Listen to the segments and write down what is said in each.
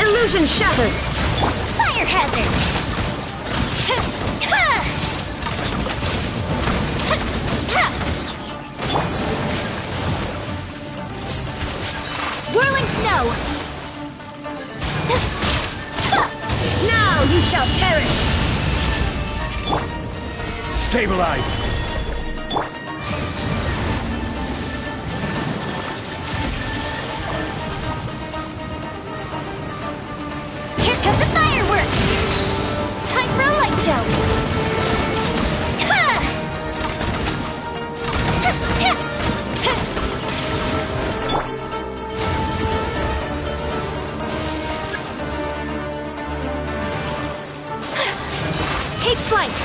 Illusion shattered! Fire hazard! Whirling snow! Now you shall perish! Stabilize! Here comes the fireworks! Time for a light show! Take flight!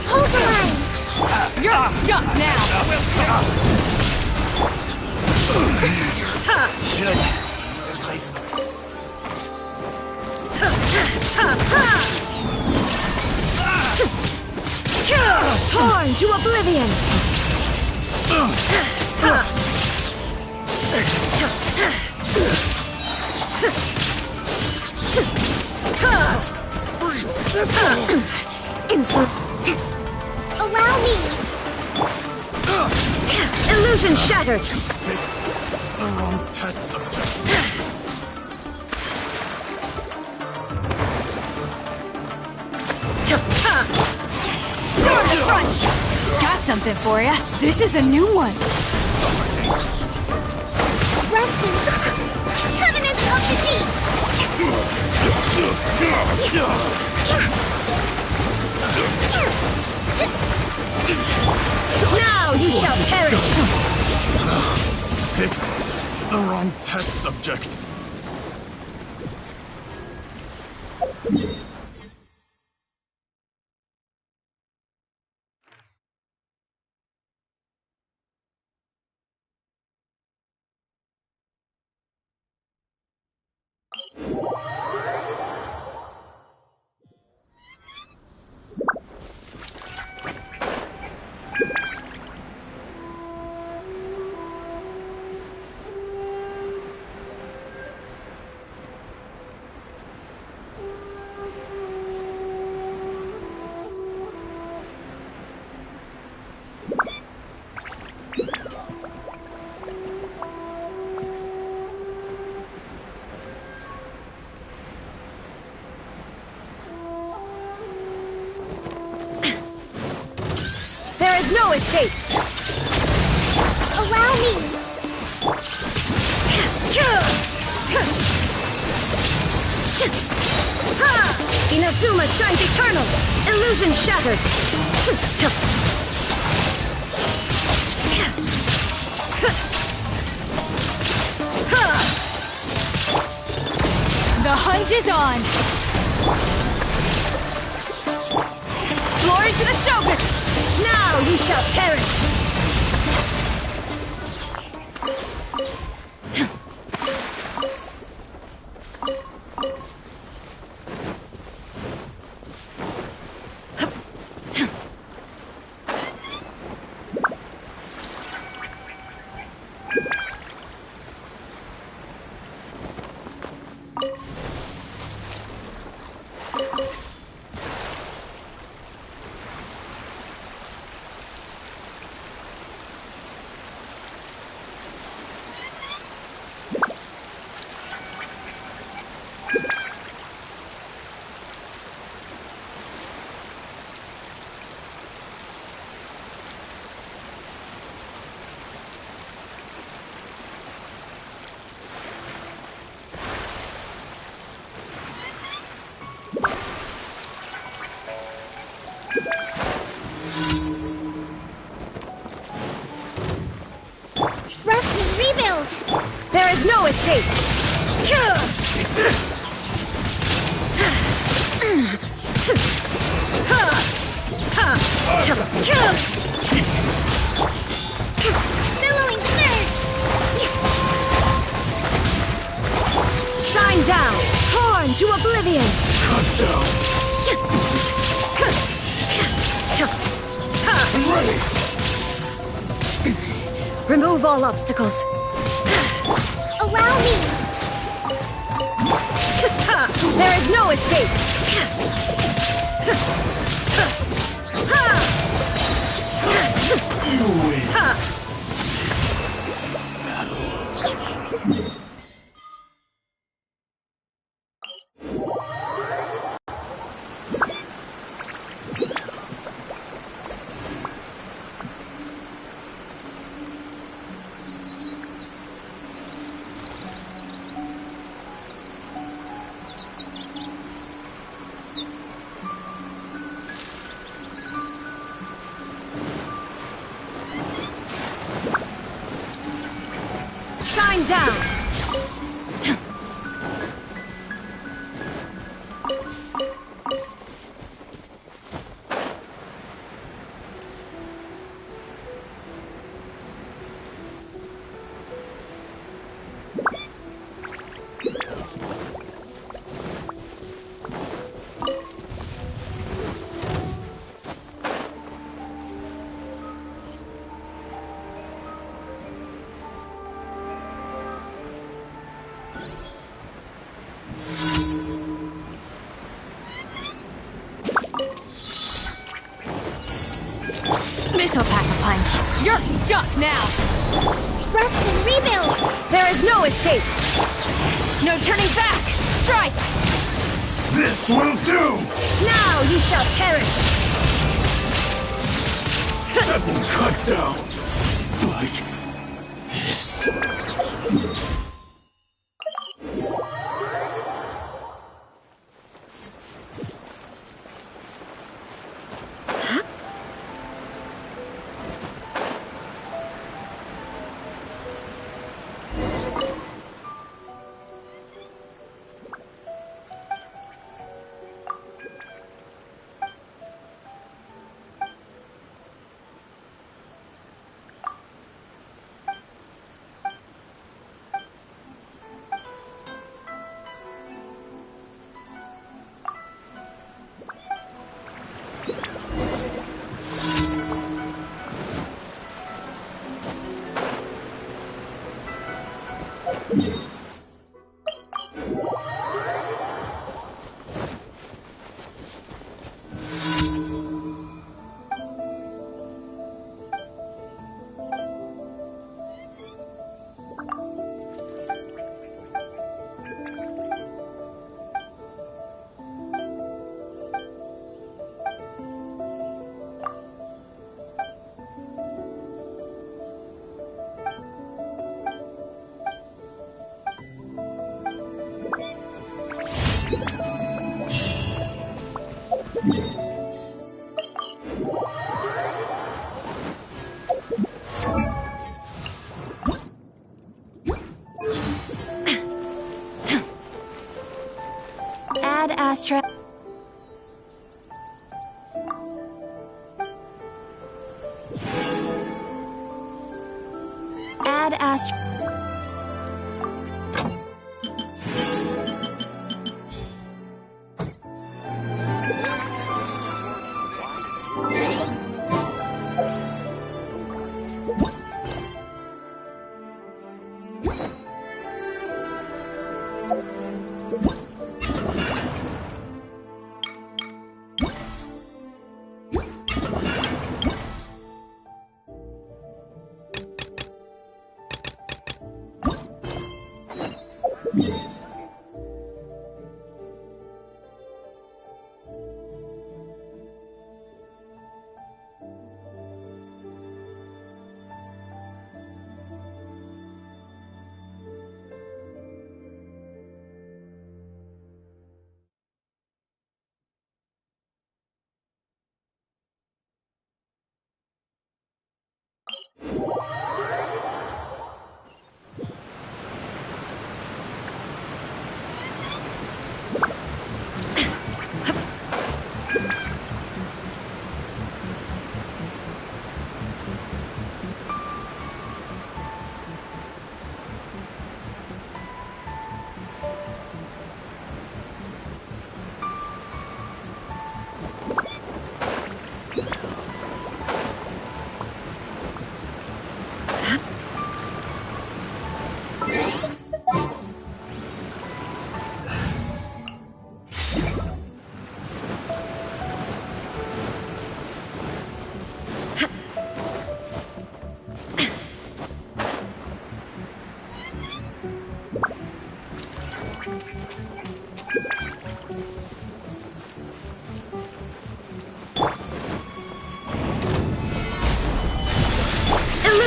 Hold the line! You're stuck now! Should. Torn to oblivion! Insult. Allow me! Illusion shattered! The wrong test subject. Storm the front! Got something for ya. This is a new one. Resting! Covenant of the Deep! Now you shall perish! Pick the wrong test subject. No escape! Allow me! Inazuma shines eternal! Illusion shattered! The hunt is on! Glory to the Shogun! Now you shall perish! rebuild! There is no escape! Billowing surge! Shine down! Torn to oblivion! Cut down. I'm ready. Remove all obstacles. Allow me! There is no escape! You win. Shine down! This'll pack a punch. You're stuck now! Rest and rebuild! There is no escape! No turning back! Strike! This will do. Now you shall perish! Cut down. Like this. Add Astra. Add Astra.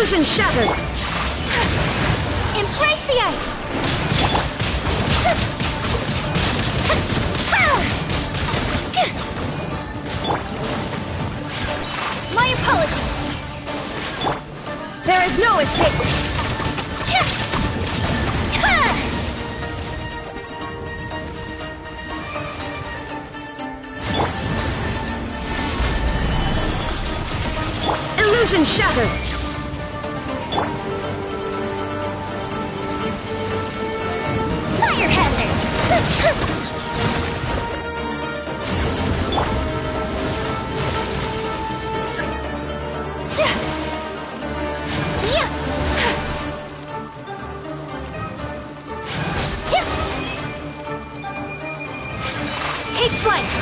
Illusion shattered! Embrace the ice! My apologies! There is no escape! Illusion shattered! Fire hazard! Take flight!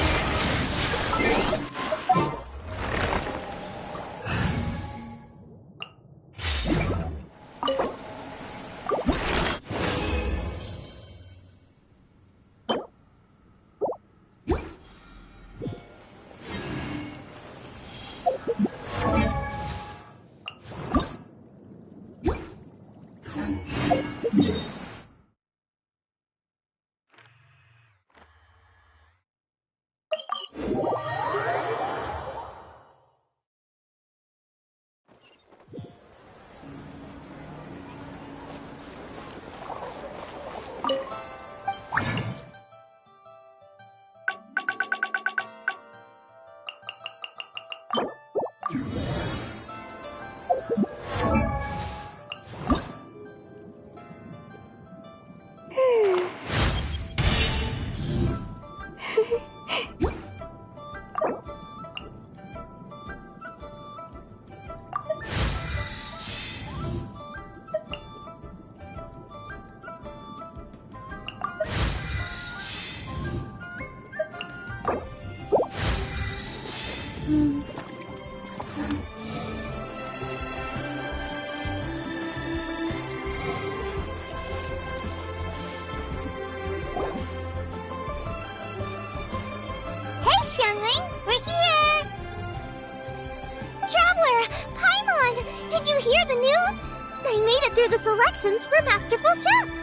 The selections for Masterful Chefs!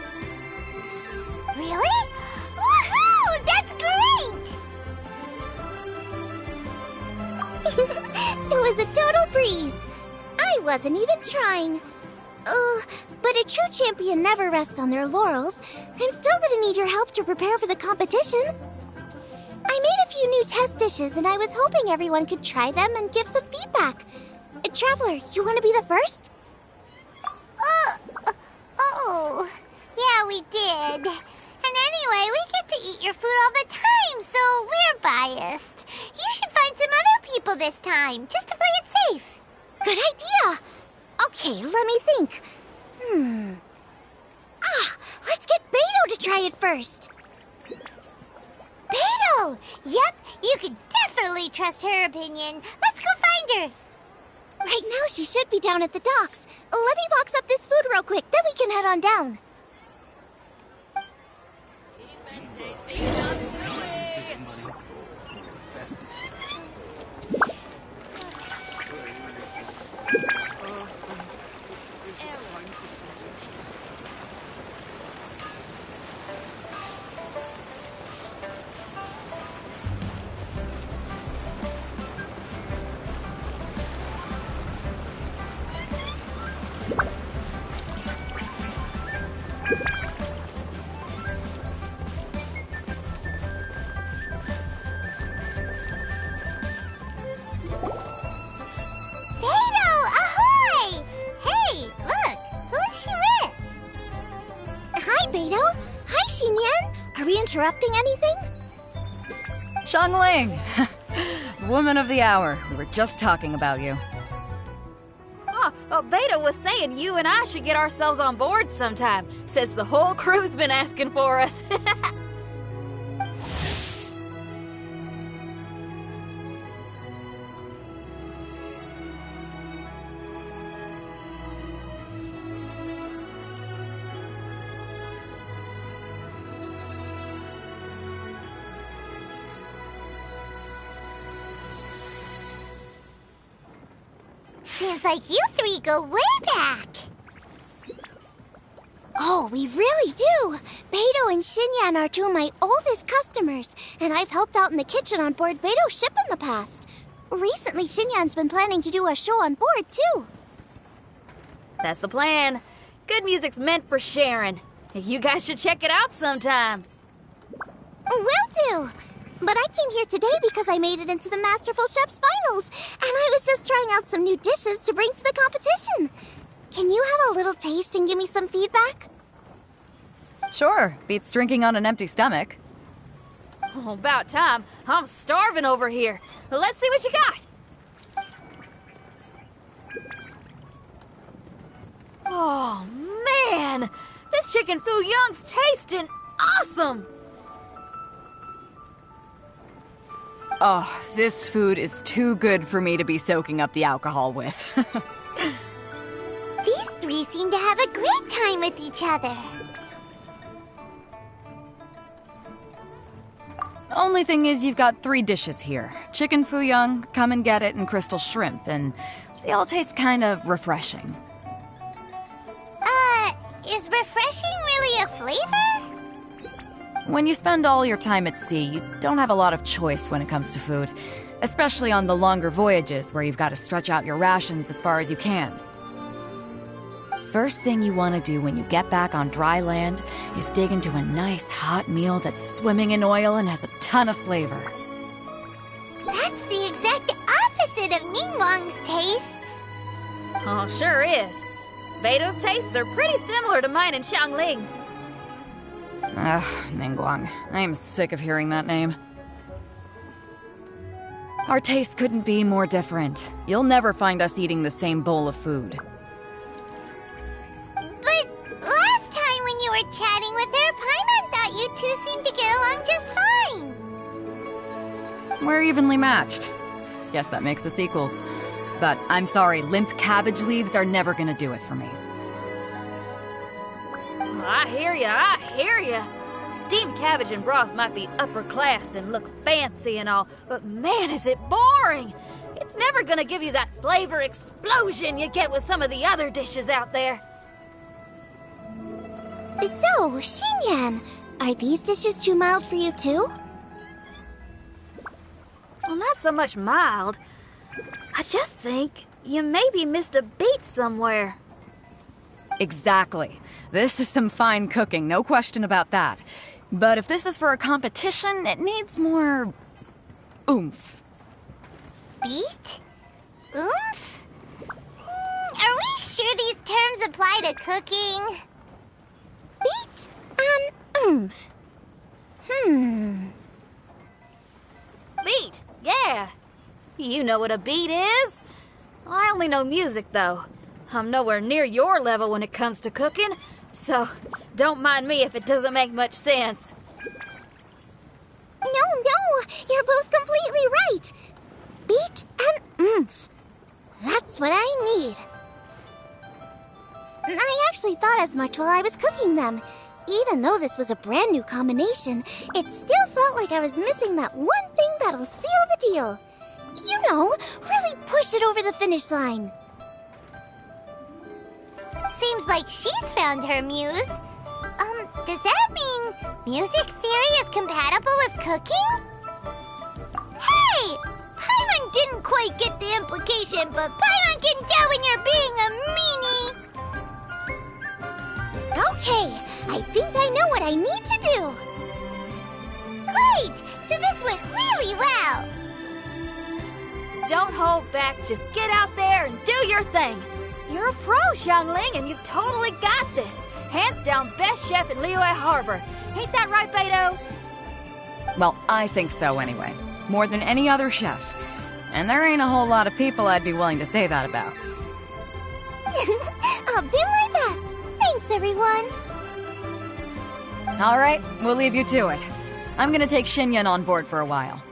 Really? Woohoo! That's great! It was a total breeze. I wasn't even trying. But a true champion never rests on their laurels. I'm still gonna need your help to prepare for the competition. I made a few new test dishes and I was hoping everyone could try them and give some feedback. Traveler, you want to be the first? Oh, yeah, we did. And anyway, we get to eat your food all the time, so we're biased. You should find some other people this time, just to play it safe. Good idea. Okay, let me think. Let's get Beto to try it first. Beto! Yep, you can definitely trust her opinion. Let's go find her. Right now, she should be down at the docks. Let me box up this food real quick, then we can head on down. Interrupting anything? Xiangling! Woman of the hour. We were just talking about you. Beta was saying you and I should get ourselves on board sometime. Says the whole crew's been asking for us. Seems like you three go way back. Oh, we really do! Beto and Xinyan are two of my oldest customers, and I've helped out in the kitchen on board Beto's ship in the past. Recently, Xinyan's been planning to do a show on board, too. That's the plan. Good music's meant for sharing. You guys should check it out sometime. Will do! But I came here today because I made it into the Masterful Chef's finals, and I was just trying out some new dishes to bring to the competition. Can you have a little taste and give me some feedback? Sure, beats drinking on an empty stomach. Oh, about time. I'm starving over here. Let's see what you got. Oh, man! This chicken foo young's tasting awesome! Oh, this food is too good for me to be soaking up the alcohol with. These three seem to have a great time with each other. Only thing is you've got 3 dishes here. Chicken foo young, come and get it, and crystal shrimp, and they all taste kind of refreshing. Is refreshing really a flavor? When you spend all your time at sea, you don't have a lot of choice when it comes to food, especially on the longer voyages where you've got to stretch out your rations as far as you can. First thing you want to do when you get back on dry land is dig into a nice hot meal that's swimming in oil and has a ton of flavor. That's the exact opposite of Ningguang's tastes. Oh, sure is. Beto's tastes are pretty similar to mine and Xiangling's. Ugh, Ningguang. I am sick of hearing that name. Our tastes couldn't be more different. You'll never find us eating the same bowl of food. But last time when you were chatting with her, Paimon thought you two seemed to get along just fine. We're evenly matched. Guess that makes us equals. But I'm sorry, limp cabbage leaves are never gonna do it for me. I hear ya. Steamed cabbage and broth might be upper class and look fancy and all, but man, is it boring! It's never gonna give you that flavor explosion you get with some of the other dishes out there. So, Xinyan, are these dishes too mild for you too? Well, not so much mild. I just think you maybe missed a beat somewhere. Exactly. This is some fine cooking, no question about that. But if this is for a competition, it needs more oomph. Beat? Oomph? Are we sure these terms apply to cooking? Beat and oomph. Beat, yeah. You know what a beat is? I only know music, though. I'm nowhere near your level when it comes to cooking, so don't mind me if it doesn't make much sense. No, you're both completely right. Beat and oomph. That's what I need. I actually thought as much while I was cooking them. Even though this was a brand new combination, it still felt like I was missing that one thing that'll seal the deal. You know, really push it over the finish line. Seems like she's found her muse. Does that mean music theory is compatible with cooking? Hey! Paimon didn't quite get the implication, but Paimon can tell when you're being a meanie. Okay, I think I know what I need to do. Great! So this went really well. Don't hold back, just get out there and do your thing. You're a pro, Xiangling, and you totally got this. Hands down best chef in Liyue Harbor. Ain't that right, Beto? Well, I think so anyway. More than any other chef. And there ain't a whole lot of people I'd be willing to say that about. I'll do my best. Thanks, everyone. All right, we'll leave you to it. I'm gonna take Xinyan on board for a while.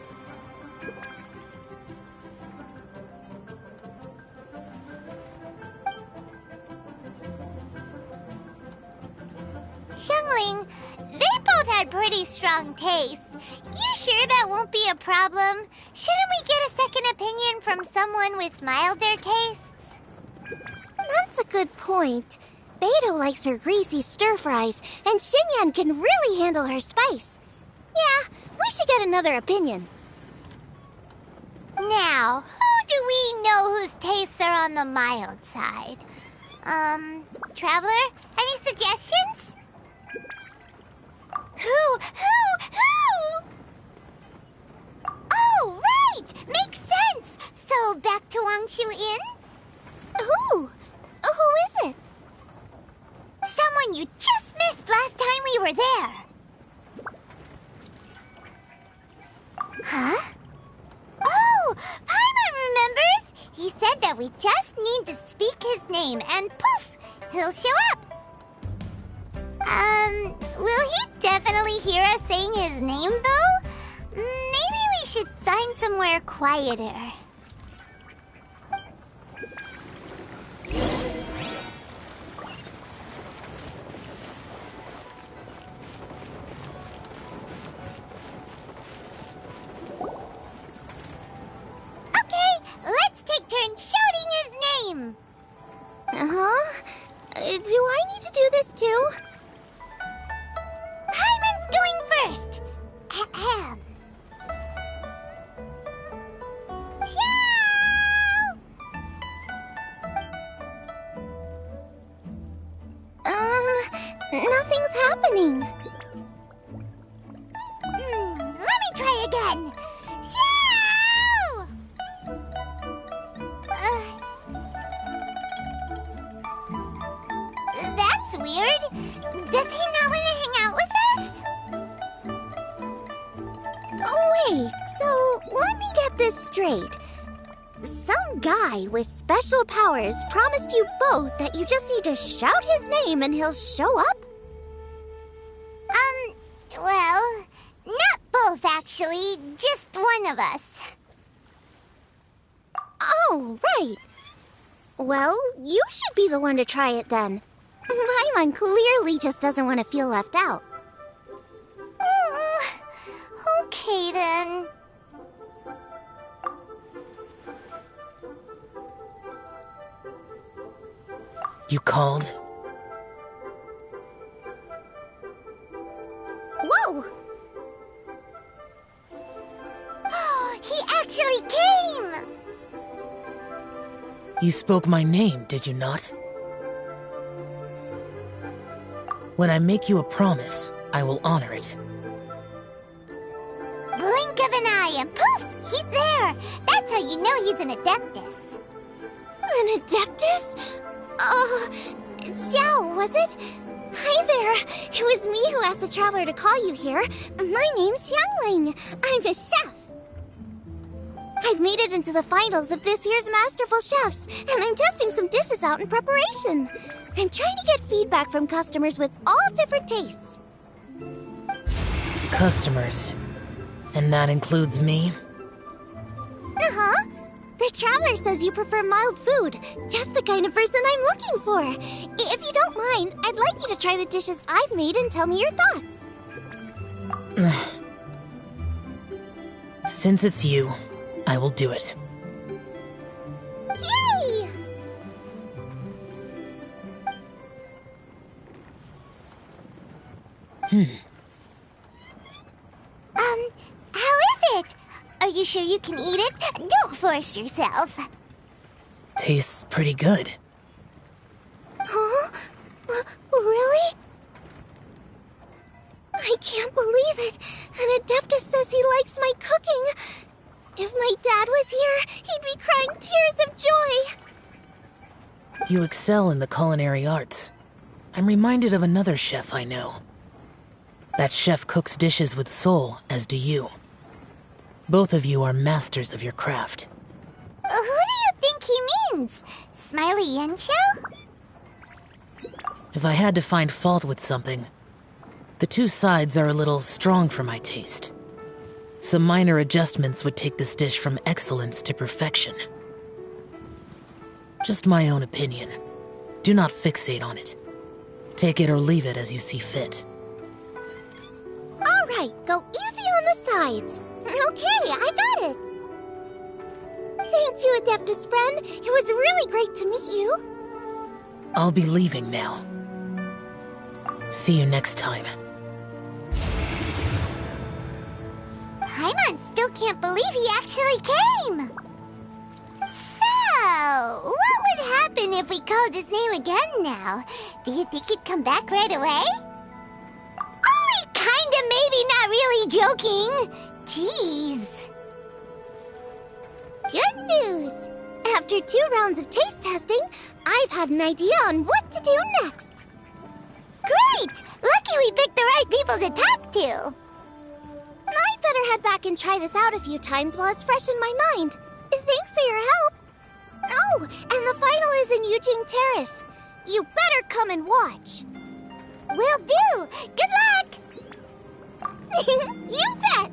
Xiangling, they both had pretty strong tastes. You sure that won't be a problem? Shouldn't we get a second opinion from someone with milder tastes? That's a good point. Beidou likes her greasy stir-fries, and Xinyan can really handle her spice. Yeah, we should get another opinion. Now, who do we know whose tastes are on the mild side? Traveler, any suggestions? Who? Oh, right! Makes sense! So, back to Wangshu Inn? Who? Who is it? Someone you just missed last time we were there. Huh? Oh, Paimon remembers! He said that we just need to speak his name and poof, he'll show up. Will he definitely hear us saying his name though? Maybe we should find somewhere quieter. Let's take turns shouting his name! Uh-huh. Do I need to do this too? Paimon's going first! Ahem. Xiao! Nothing's happening. Let me try again. Xiao! That's weird. Does he not want to hang out with us? Oh, wait, so let me get this straight. Some guy with special powers promised you both that you just need to shout his name and he'll show up? Well, not both actually, just one of us. Oh, right. Well, you should be the one to try it then. Paimon clearly just doesn't want to feel left out. Okay then. You called? Whoa! He actually came! You spoke my name, did you not? When I make you a promise, I will honor it. Blink of an eye and poof! He's there! That's how you know he's an Adeptus. An Adeptus? Xiao, was it? Hi there. It was me who asked the Traveler to call you here. My name's Xiangling. I'm a chef. I've made it into the finals of this year's Masterful Chefs, and I'm testing some dishes out in preparation. I'm trying to get feedback from customers with all different tastes. Customers. And that includes me? Uh-huh. The Traveler says you prefer mild food. Just the kind of person I'm looking for. If you don't mind, I'd like you to try the dishes I've made and tell me your thoughts. Since it's you, I will do it. Yay! How is it? Are you sure you can eat it? Don't force yourself. Tastes pretty good. Huh? Really? I can't believe it. An Adeptus says he likes my cooking. If my dad was here, he'd be crying tears of joy. You excel in the culinary arts. I'm reminded of another chef I know. That chef cooks dishes with soul, as do you. Both of you are masters of your craft. Who do you think he means? Smiley Yanxiao? If I had to find fault with something, the two sides are a little strong for my taste. Some minor adjustments would take this dish from excellence to perfection. Just my own opinion. Do not fixate on it. Take it or leave it as you see fit. All right, go easy on the sides. Okay, I got it. Thank you, Adeptus friend. It was really great to meet you. I'll be leaving now. See you next time. Paimon still can't believe he actually came! So, what would happen if we called his name again now? Do you think he'd come back right away? Only kinda, maybe, not really joking. Jeez. Good news! After 2 rounds of taste testing, I've had an idea on what to do next. Great! Lucky we picked the right people to talk to. I'd better head back and try this out a few times while it's fresh in my mind. Thanks for your help. Oh, and the final is in Yujing Terrace. You better come and watch. Will do! Good luck! You bet!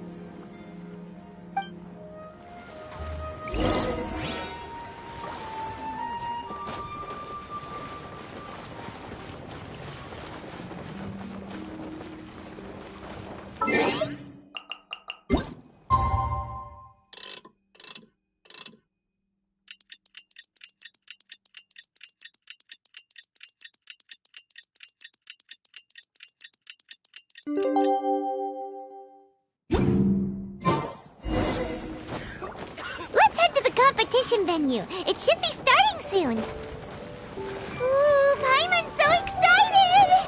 Let's head to the competition venue. It should be starting soon. Ooh, Paimon's so excited!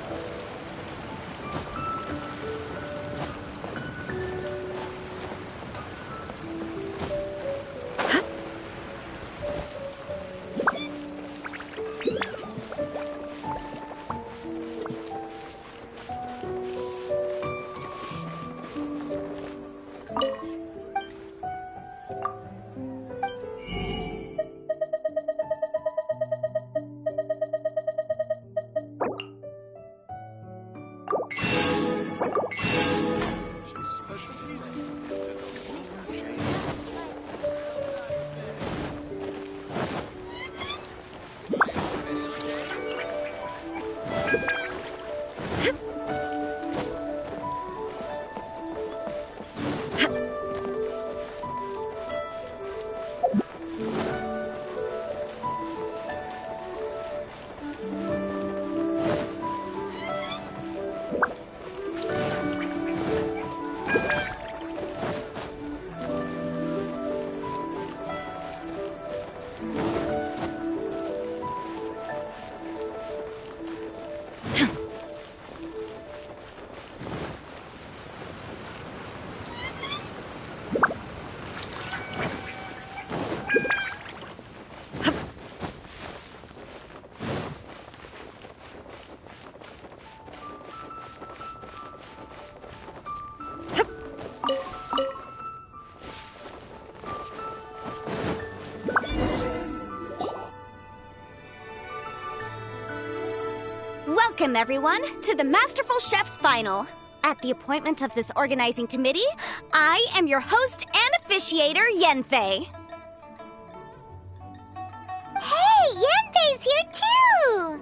Welcome, everyone, to the Masterful Chef's Final. At the appointment of this organizing committee, I am your host and officiator, Yanfei. Hey, Yanfei's here too!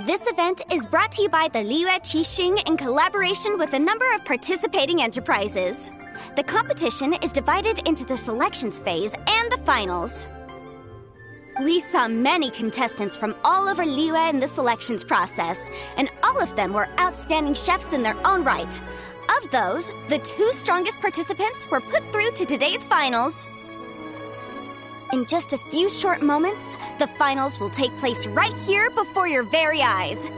This event is brought to you by the Liyue Qixing in collaboration with a number of participating enterprises. The competition is divided into the selections phase and the finals. We saw many contestants from all over Liyue in the selections process, and all of them were outstanding chefs in their own right. Of those, the 2 strongest participants were put through to today's finals. In just a few short moments, the finals will take place right here before your very eyes.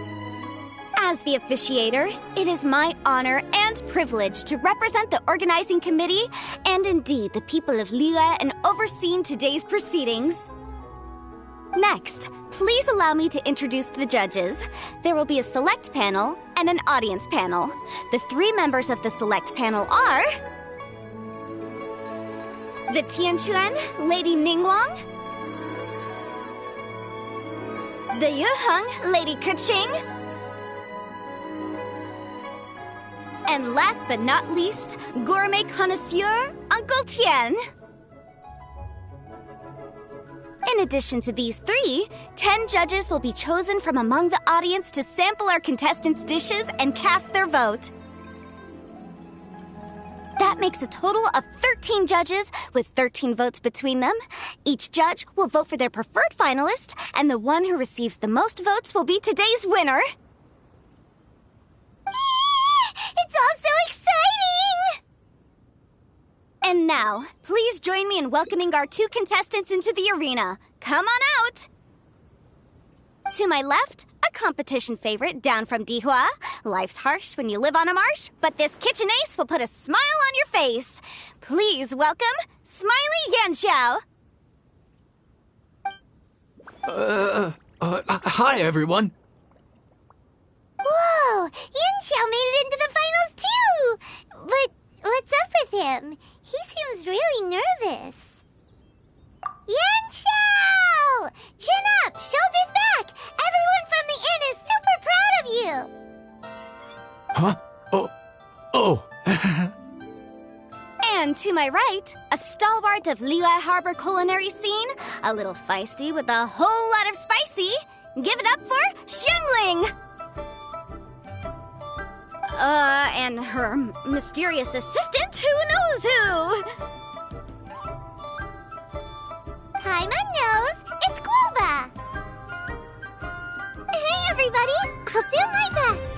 As the officiator, it is my honor and privilege to represent the organizing committee and indeed the people of Liyue in overseeing today's proceedings. Next, please allow me to introduce the judges. There will be a select panel and an audience panel. The 3 members of the select panel are the Tianquan, Lady Ningguang, the Yuheng, Lady Keqing, and last but not least, gourmet connoisseur, Uncle Tian. In addition to these 3, 10 judges will be chosen from among the audience to sample our contestants' dishes and cast their vote. That makes a total of 13 judges with 13 votes between them. Each judge will vote for their preferred finalist, and the one who receives the most votes will be today's winner. It's all so exciting! And now, please join me in welcoming our 2 contestants into the arena. Come on out! To my left, a competition favorite down from Dihua. Life's harsh when you live on a marsh, but this kitchen ace will put a smile on your face. Please welcome Smiley Yanxiao. Hi, everyone. Whoa! Yanxiao made it into the finals too! But what's up with him? He seems really nervous. Yanxiao! Chin up! Shoulders back! Everyone from the inn is super proud of you! Huh? Oh. And to my right, a stalwart of Liyue Harbor culinary scene, a little feisty with a whole lot of spicy. Give it up for Xiangling! And her mysterious assistant, who knows who? Hi, my nose! It's Guoba! Hey, everybody! I'll do my best!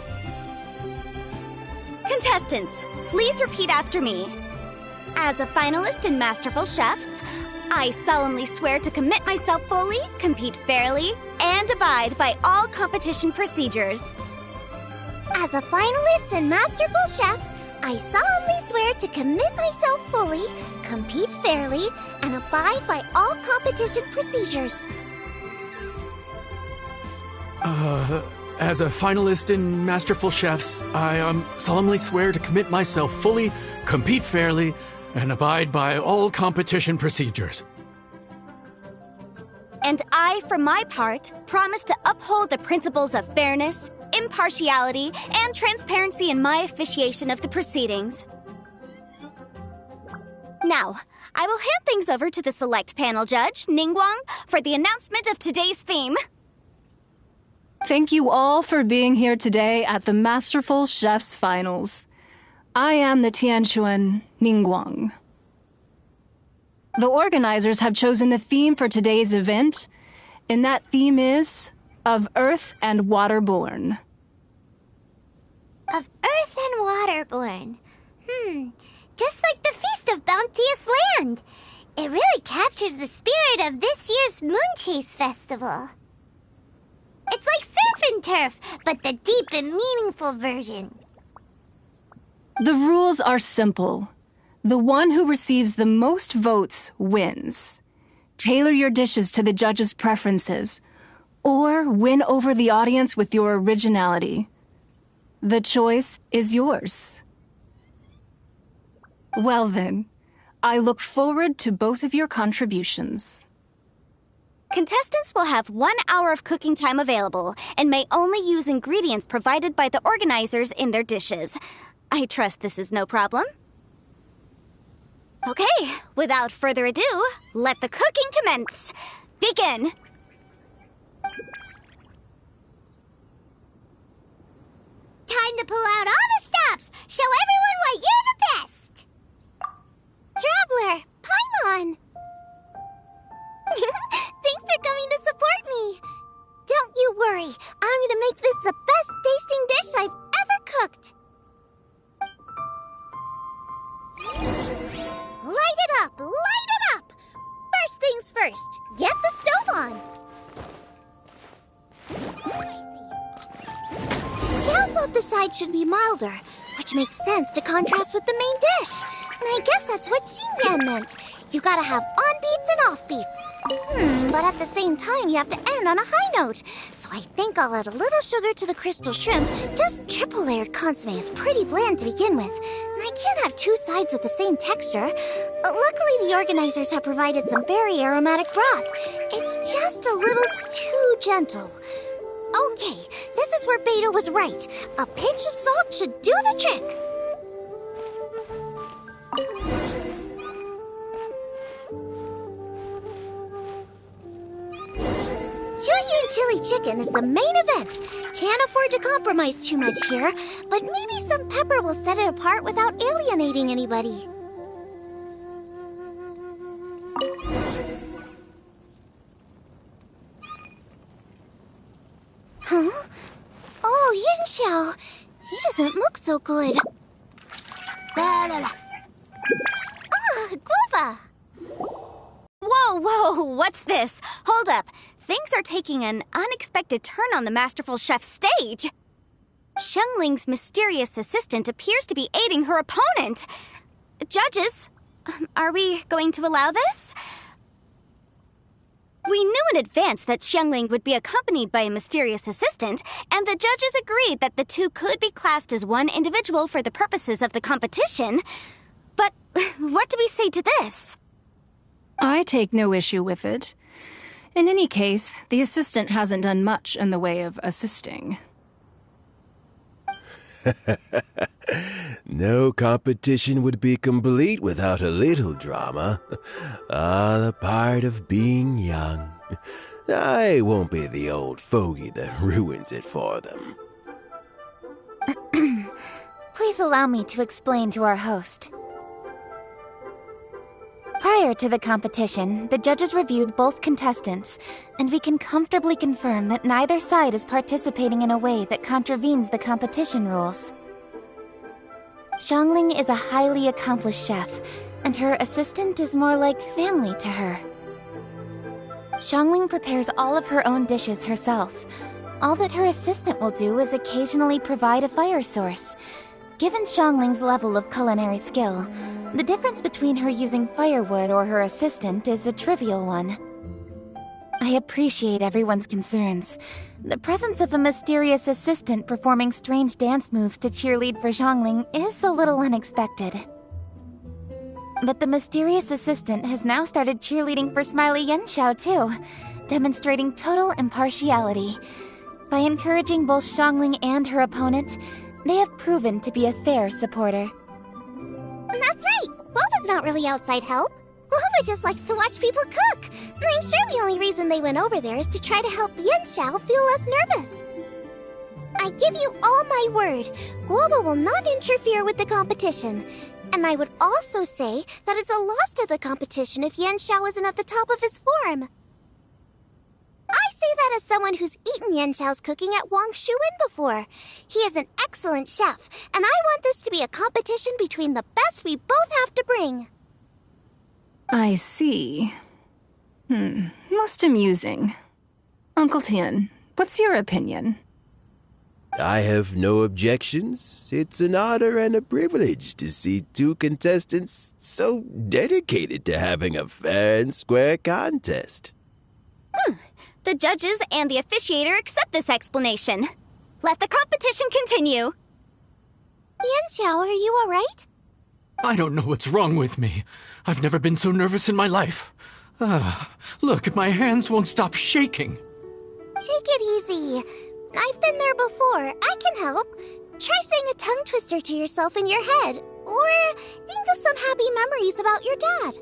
Contestants, please repeat after me. As a finalist in Masterful Chefs, I solemnly swear to commit myself fully, compete fairly, and abide by all competition procedures. As a finalist in Masterful Chefs, I solemnly swear to commit myself fully, compete fairly, and abide by all competition procedures. As a finalist in Masterful Chefs, I solemnly swear to commit myself fully, compete fairly, and abide by all competition procedures. And I, for my part, promise to uphold the principles of fairness, impartiality, and transparency in my officiation of the proceedings. Now, I will hand things over to the select panel judge, Ningguang, for the announcement of today's theme. Thank you all for being here today at the Masterful Chefs Finals. I am the Tianquan Ningguang. The organizers have chosen the theme for today's event, and that theme is Of Earth and Waterborn. Of Earth and Waterborn. Just like the Feast of Bounteous Land. It really captures the spirit of this year's Moonchase festival. It's like surf and turf, but the deep and meaningful version. The rules are simple. The one who receives the most votes wins. Tailor your dishes to the judges' preferences, or win over the audience with your originality. The choice is yours. Well then, I look forward to both of your contributions. Contestants will have 1 hour of cooking time available and may only use ingredients provided by the organizers in their dishes. I trust this is no problem. Okay, without further ado, let the cooking commence. Begin! Time to pull out all the stops! Show everyone why you're the best! Traveler, Paimon! Thanks for coming to support me! Don't you worry, I'm gonna make this the best tasting dish I've ever cooked! Light it up! Light it up! First things first, get the stove on! Xiao thought the side should be milder, which makes sense to contrast with the main dish. And I guess that's what Xinyan meant. You gotta have on-beats and off-beats. But at the same time, you have to end on a high note. So I think I'll add a little sugar to the crystal shrimp. Just triple-layered consomme is pretty bland to begin with. And I can't have two sides with the same texture. Luckily, the organizers have provided some very aromatic broth. It's just a little too gentle. Okay, this is where Beta was right. A pinch of salt should do the trick. Triune Chili Chicken is the main event. Can't afford to compromise too much here, but maybe some pepper will set it apart without alienating anybody. Huh? Oh, Yanxiao. He doesn't look so good. Ah, Guava! Whoa, what's this? Hold up. Things are taking an unexpected turn on the Masterful Chef's stage. Xiangling's mysterious assistant appears to be aiding her opponent. Judges, are we going to allow this? We knew in advance that Xiangling would be accompanied by a mysterious assistant, and the judges agreed that the two could be classed as one individual for the purposes of the competition. But what do we say to this? I take no issue with it. In any case, the assistant hasn't done much in the way of assisting. No competition would be complete without a little drama. All a part of being young. I won't be the old fogey that ruins it for them. Please allow me to explain to our host. Prior to the competition, the judges reviewed both contestants, and we can comfortably confirm that neither side is participating in a way that contravenes the competition rules. Xiangling is a highly accomplished chef, and her assistant is more like family to her. Xiangling prepares all of her own dishes herself. All that her assistant will do is occasionally provide a fire source. Given Xiangling's level of culinary skill, the difference between her using firewood or her assistant is a trivial one. I appreciate everyone's concerns. The presence of a mysterious assistant performing strange dance moves to cheerlead for Xiangling is a little unexpected. But the mysterious assistant has now started cheerleading for Smiley Yanxiao too, demonstrating total impartiality. By encouraging both Xiangling and her opponent, they have proven to be a fair supporter. That's right. Guava's not really outside help. Guava just likes to watch people cook. I'm sure the only reason they went over there is to try to help Yanxiao feel less nervous. I give you all my word. Guava will not interfere with the competition. And I would also say that it's a loss to the competition if Yanxiao isn't at the top of his form. I say that as someone who's eaten Yanxiao's cooking at Wang Shuwen before. He is an excellent chef, and I want this to be a competition between the best we both have to bring. I see. Most amusing. Uncle Tian, what's your opinion? I have no objections. It's an honor and a privilege to see two contestants so dedicated to having a fair and square contest. The judges and the officiator accept this explanation. Let the competition continue. Yanxiao, are you alright? I don't know what's wrong with me. I've never been so nervous in my life. Look, my hands won't stop shaking. Take it easy. I've been there before. I can help. Try saying a tongue twister to yourself in your head. Or think of some happy memories about your dad.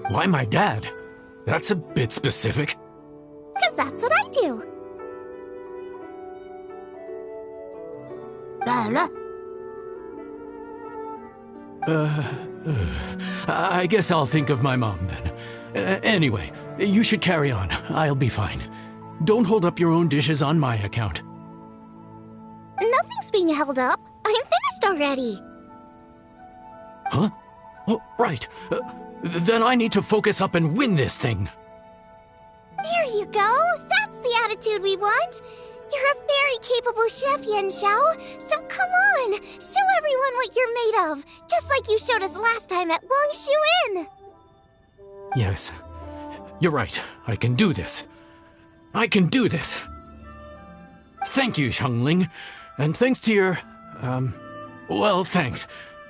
Why my dad? That's a bit specific. 'Cause that's what I do. I guess I'll think of my mom then. Anyway, you should carry on. I'll be fine. Don't hold up your own dishes on my account. Nothing's being held up. I'm finished already. Huh? Oh, right. Then I need to focus up and win this thing. There you go. That's the attitude we want. You're a very capable chef, Yanxiao. So come on, show everyone what you're made of, just like you showed us last time at Wang Shuwen. Yes, you're right. I can do this. I can do this. Thank you, Xiangling. And thanks to your, well, thanks.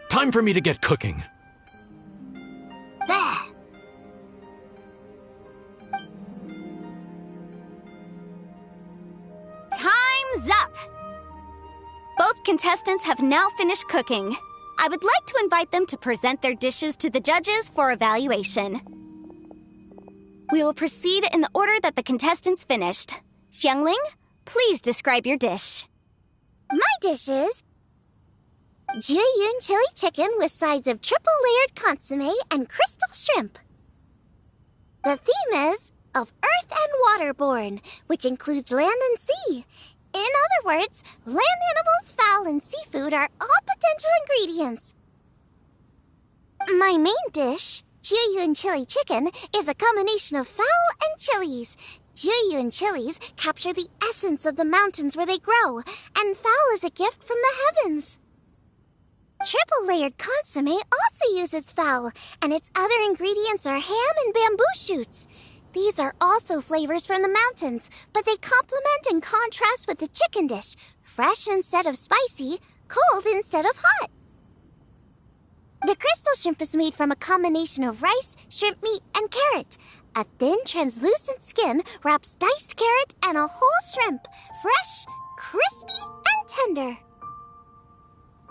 Time for me to get cooking. Time's up! Both contestants have now finished cooking. I would like to invite them to present their dishes to the judges for evaluation. We will proceed in the order that the contestants finished. Xiangling, please describe your dish. My dish is Jiyun chili chicken with sides of triple-layered consommé and crystal shrimp. The theme is of earth and waterborne, which includes land and sea. In other words, land animals, fowl, and seafood are all potential ingredients. My main dish, Jiyun chili chicken, is a combination of fowl and chilies. Jiyun chilies capture the essence of the mountains where they grow, and fowl is a gift from the heavens. Triple-layered consommé also uses fowl, and its other ingredients are ham and bamboo shoots. These are also flavors from the mountains, but they complement and contrast with the chicken dish, fresh instead of spicy, cold instead of hot. The crystal shrimp is made from a combination of rice, shrimp meat, and carrot. A thin, translucent skin wraps diced carrot and a whole shrimp, fresh, crispy, and tender.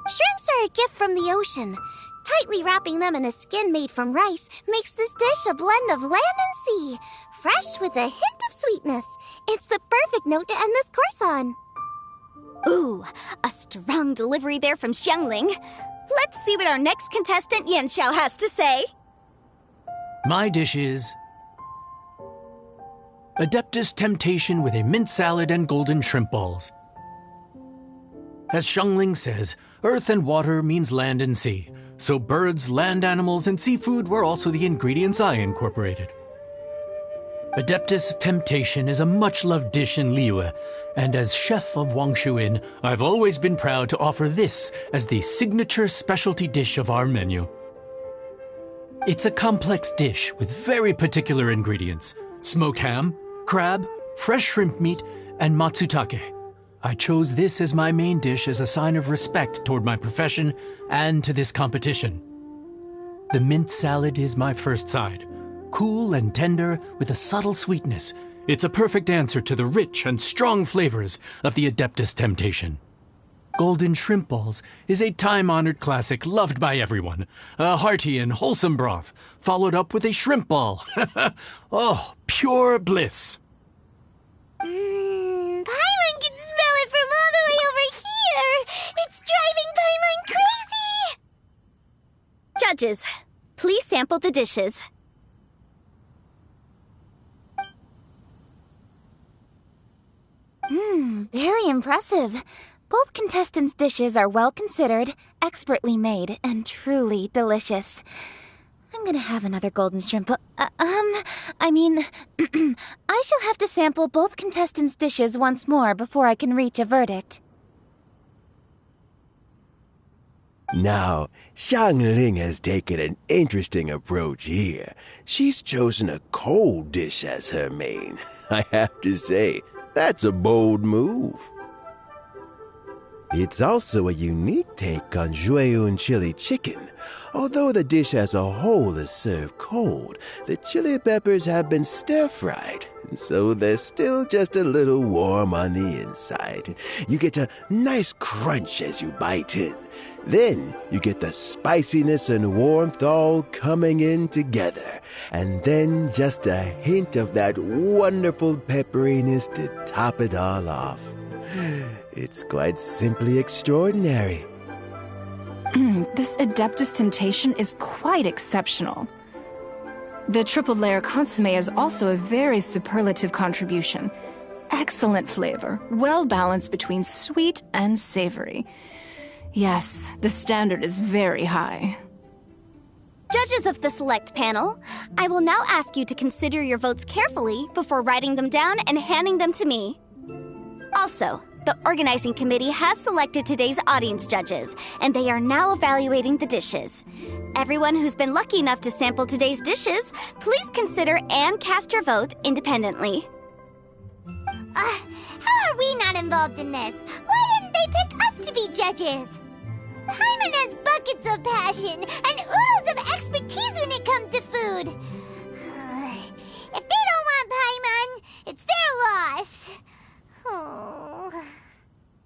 Shrimps are a gift from the ocean. Tightly wrapping them in a skin made from rice makes this dish a blend of land and sea, fresh with a hint of sweetness. It's the perfect note to end this course on. Ooh, a strong delivery there from Xiangling. Let's see what our next contestant Yanxiao has to say. My dish is Adeptus Temptation with a mint salad and golden shrimp balls. As Xiangling says, earth and water means land and sea, so birds, land animals, and seafood were also the ingredients I incorporated. Adeptus Temptation is a much-loved dish in Liyue, and as chef of Wangshu Inn, I've always been proud to offer this as the signature specialty dish of our menu. It's a complex dish with very particular ingredients: smoked ham, crab, fresh shrimp meat, and matsutake. I chose this as my main dish as a sign of respect toward my profession and to this competition. The mint salad is my first side. Cool and tender with a subtle sweetness, it's a perfect answer to the rich and strong flavors of the Adeptus Temptation. Golden shrimp balls is a time-honored classic loved by everyone. A hearty and wholesome broth, followed up with a shrimp ball. Oh, pure bliss. Paimon can smell it from all the way over here! It's driving Paimon crazy! Judges, please sample the dishes. Very impressive. Both contestants' dishes are well considered, expertly made, and truly delicious. I'm gonna have another golden shrimp. I shall have to sample both contestants' dishes once more before I can reach a verdict. Now, Xiangling has taken an interesting approach here. She's chosen a cold dish as her main. I have to say, that's a bold move. It's also a unique take on Jiyun chili chicken. Although the dish as a whole is served cold, the chili peppers have been stir-fried, and so they're still just a little warm on the inside. You get a nice crunch as you bite in. Then you get the spiciness and warmth all coming in together, and then just a hint of that wonderful pepperiness to top it all off. It's quite simply extraordinary. This Adeptus Temptation is quite exceptional. The triple-layer consommé is also a very superlative contribution. Excellent flavor, well balanced between sweet and savory. Yes, the standard is very high. Judges of the select panel, I will now ask you to consider your votes carefully before writing them down and handing them to me. Also, the organizing committee has selected today's audience judges, and they are now evaluating the dishes. Everyone who's been lucky enough to sample today's dishes, please consider and cast your vote independently. How are we not involved in this? Why didn't they pick us to be judges? Paimon has buckets of passion and oodles of expertise when it comes to food. If they don't want Paimon, it's their loss. Oh.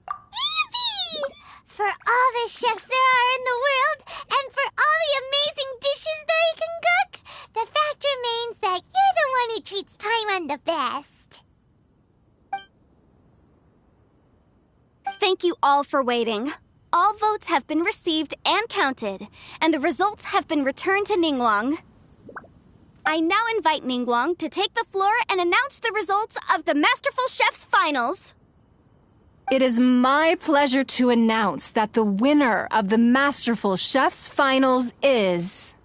Yippee! For all the chefs there are in the world, and for all the amazing dishes they can cook, the fact remains that you're the one who treats Paimon the best. Thank you all for waiting. All votes have been received and counted, and the results have been returned to Ningguang. I now invite Ningguang to take the floor and announce the results of the Masterful Chef's Finals. It is my pleasure to announce that the winner of the Masterful Chef's Finals is...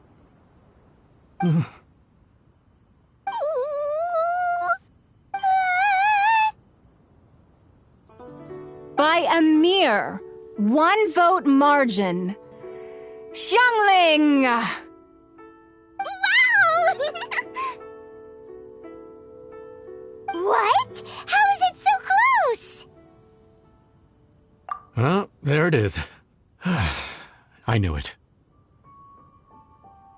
by a mere 1 vote margin, Xiangling! Wow! What? How is it so close? Well, there it is. I knew it.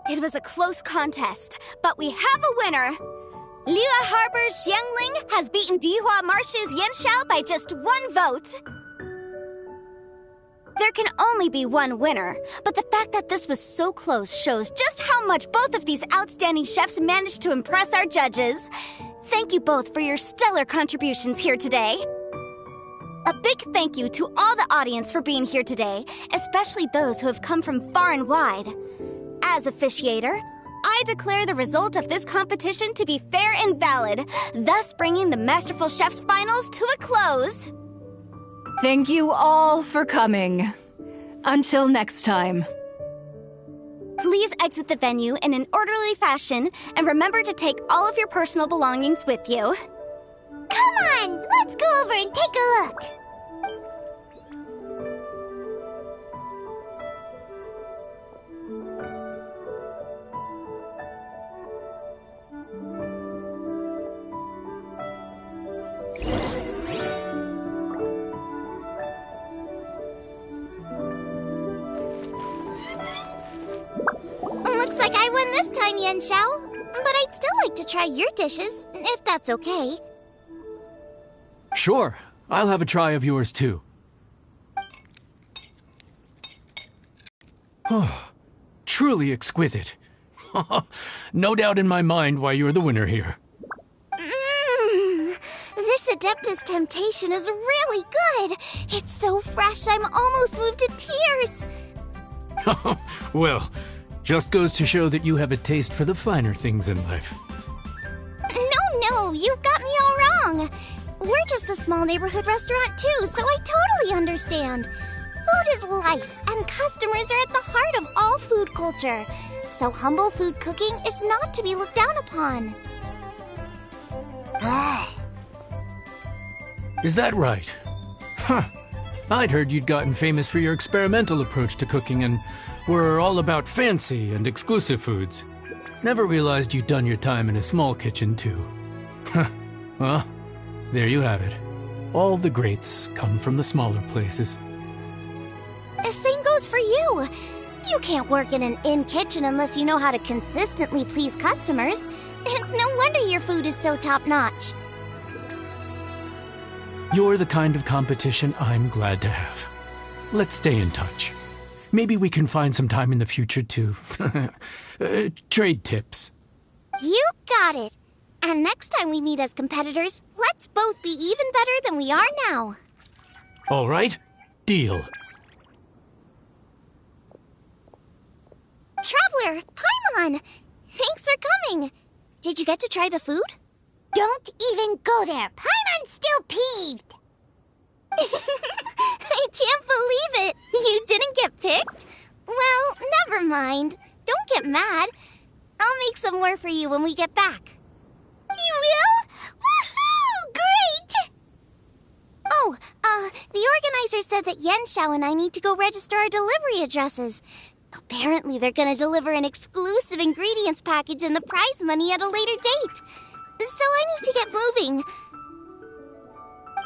It was a close contest, but we have a winner. Liyue Harbor's Xiangling has beaten Dihua Marsh's Yanxiao by just 1 vote. There can only be one winner, but the fact that this was so close shows just how much both of these outstanding chefs managed to impress our judges. Thank you both for your stellar contributions here today. A big thank you to all the audience for being here today, especially those who have come from far and wide. As officiator, I declare the result of this competition to be fair and valid, thus bringing the Masterful Chef's Finals to a close. Thank you all for coming. Until next time. Please exit the venue in an orderly fashion, and remember to take all of your personal belongings with you. Come on, let's go over and take a look. Looks like I won this time, Yanxiao. But I'd still like to try your dishes, if that's okay. Sure, I'll have a try of yours too. Oh, truly exquisite. No doubt in my mind why you're the winner here. This Adeptus Temptation is really good. It's so fresh, I'm almost moved to tears. Well, just goes to show that you have a taste for the finer things in life. No, you've got me all wrong. We're just a small neighborhood restaurant too, so I totally understand. Food is life, and customers are at the heart of all food culture. So humble food cooking is not to be looked down upon. Is that right? Huh. I'd heard you'd gotten famous for your experimental approach to cooking and were all about fancy and exclusive foods. Never realized you'd done your time in a small kitchen, too. Well, there you have it. All the greats come from the smaller places. The same goes for you. You can't work in an inn kitchen unless you know how to consistently please customers. It's no wonder your food is so top-notch. You're the kind of competition I'm glad to have. Let's stay in touch. Maybe we can find some time in the future to trade tips. You got it. And next time we meet as competitors, let's both be even better than we are now. All right, deal. Traveler, Paimon! Thanks for coming. Did you get to try the food? Don't even go there. Paimon's still peeved. I can't believe it. You didn't get picked? Well, never mind. Don't get mad. I'll make some more for you when we get back. You will? Woohoo! Great! Oh, the organizer said that Yanxiao and I need to go register our delivery addresses. Apparently, they're gonna deliver an exclusive ingredients package and the prize money at a later date. So I need to get moving.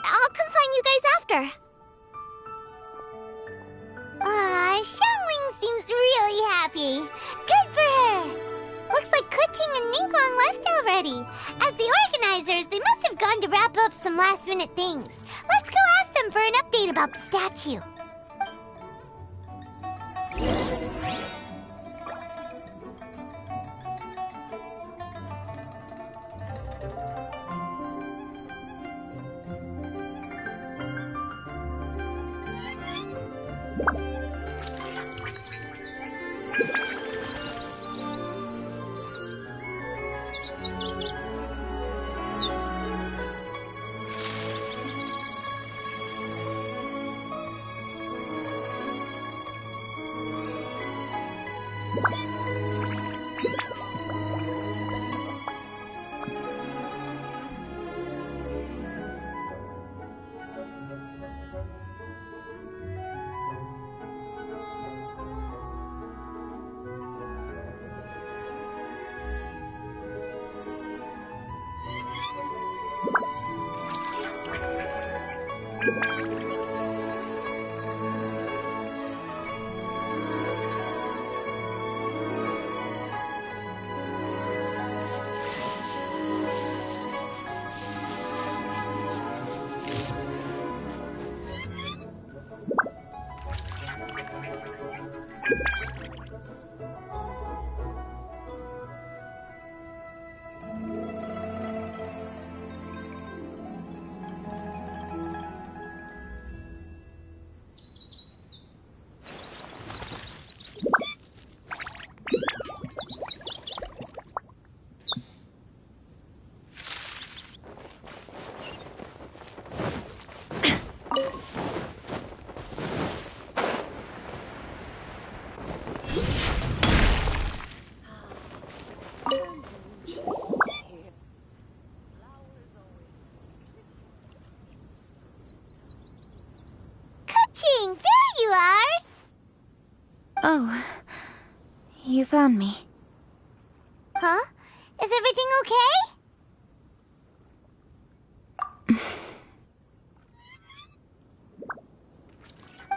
I'll come find you guys after. Xiangling seems really happy. Good for her. Looks like Kuching and Ningguang left already. As the organizers, they must have gone to wrap up some last-minute things. Let's go ask them for an update about the statue. Oh, you found me. Huh? Is everything okay?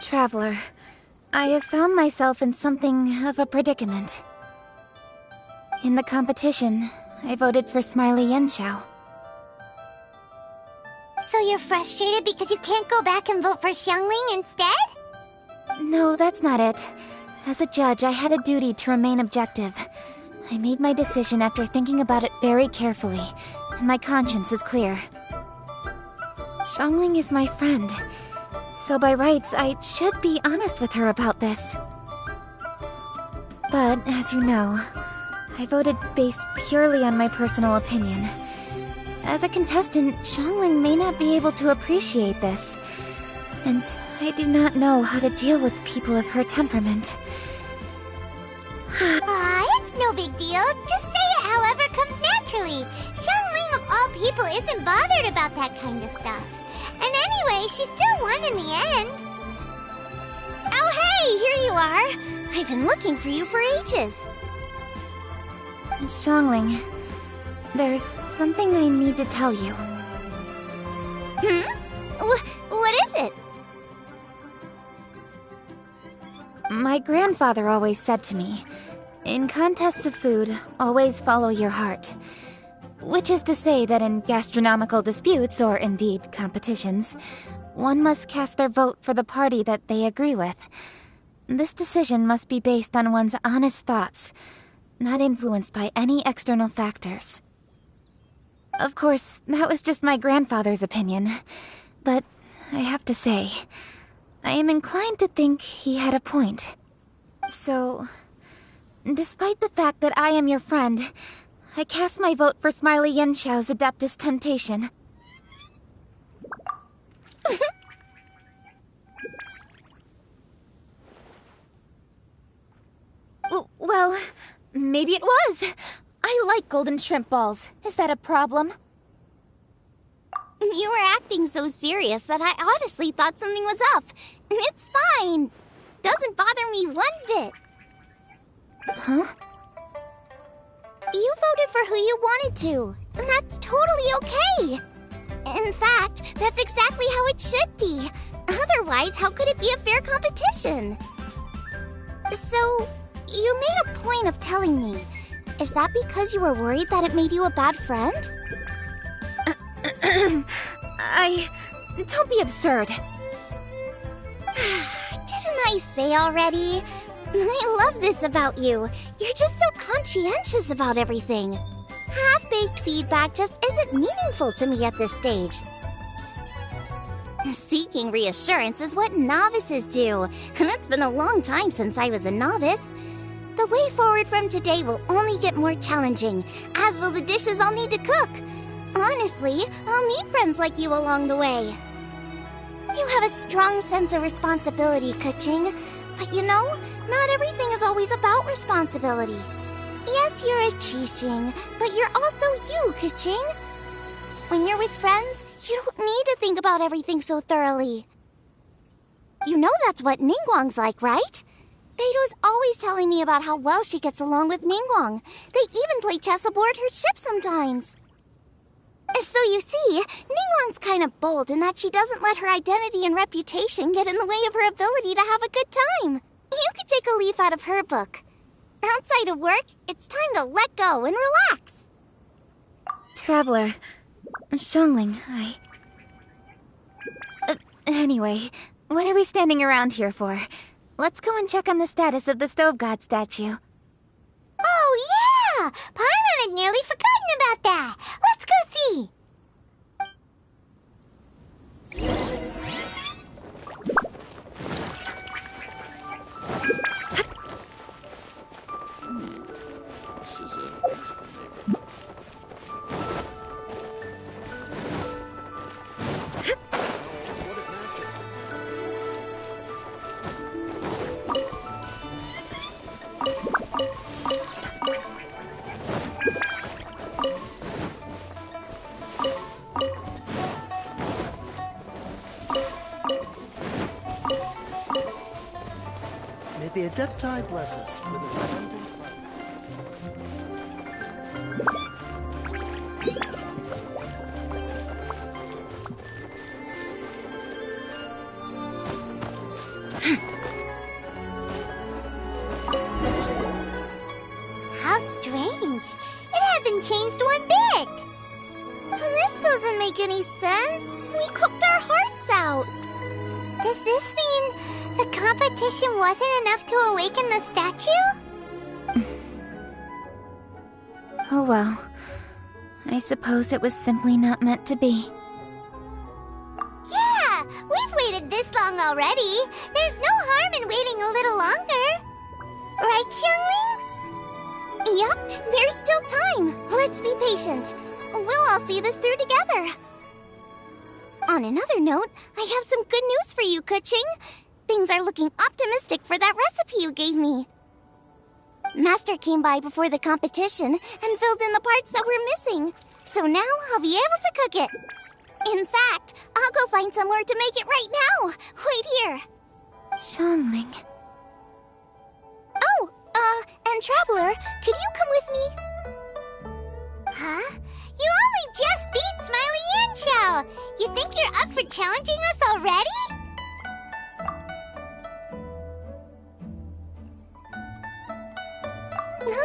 Traveler, I have found myself in something of a predicament. In the competition, I voted for Smiley Yenshao. So you're frustrated because you can't go back and vote for Xiangling instead? No, that's not it. As a judge, I had a duty to remain objective. I made my decision after thinking about it very carefully, and my conscience is clear. Xiangling is my friend, so by rights, I should be honest with her about this. But, as you know, I voted based purely on my personal opinion. As a contestant, Xiangling may not be able to appreciate this, and I do not know how to deal with people of her temperament. It's no big deal. Just say it however comes naturally. Xiangling of all people isn't bothered about that kind of stuff. And anyway, she still won in the end. Oh hey, here you are! I've been looking for you for ages. Xiangling, there's something I need to tell you. What is it? My grandfather always said to me, in contests of food, always follow your heart. Which is to say that in gastronomical disputes, or indeed competitions, one must cast their vote for the party that they agree with. This decision must be based on one's honest thoughts, not influenced by any external factors. Of course, that was just my grandfather's opinion, but I have to say, I am inclined to think he had a point. So, despite the fact that I am your friend, I cast my vote for Smiley Yenshao's Adeptus Temptation. Well, maybe it was. I like golden shrimp balls. Is that a problem? You were acting so serious that I honestly thought something was up. It's fine. Doesn't bother me one bit. Huh? You voted for who you wanted to, and that's totally okay. In fact, that's exactly how it should be. Otherwise, how could it be a fair competition? So, you made a point of telling me. Is that because you were worried that it made you a bad friend? Don't be absurd. Didn't I say already? I love this about you. You're just so conscientious about everything. Half-baked feedback just isn't meaningful to me at this stage. Seeking reassurance is what novices do, and it's been a long time since I was a novice. The way forward from today will only get more challenging, as will the dishes I'll need to cook. Honestly, I'll meet friends like you along the way. You have a strong sense of responsibility, Keqing. But you know, not everything is always about responsibility. Yes, you're a Qixing, but you're also you, Keqing. When you're with friends, you don't need to think about everything so thoroughly. You know that's what Ningguang's like, right? Beto's always telling me about how well she gets along with Ningguang. They even play chess aboard her ship sometimes. So you see, Ningguang's kind of bold in that she doesn't let her identity and reputation get in the way of her ability to have a good time. You could take a leaf out of her book. Outside of work, it's time to let go and relax. Traveler, Xiangling, Anyway, what are we standing around here for? Let's go and check on the status of the Stove God statue. Oh, yeah! Paimon had nearly forgotten about that. Let's go see. This is a peaceful neighborhood. May the Adepti bless us with abundant harvest. How strange. It hasn't changed one bit. This doesn't make any sense. We cooked our hearts out. Does this mean the competition wasn't enough to awaken the statue? Oh well. I suppose it was simply not meant to be. Yeah, we've waited this long already. There's no harm in waiting a little longer. Right, Xiangling? Yep, there's still time. Let's be patient. We'll all see this through together. On another note, I have some good news for you, Keqing. Things are looking optimistic for that recipe you gave me. Master came by before the competition and filled in the parts that were missing. So now I'll be able to cook it. In fact, I'll go find somewhere to make it right now. Wait here. Xiangling. Oh, and Traveler, could you come with me? Huh? You only just beat Smiley and Xiao. You think you're up for challenging us already?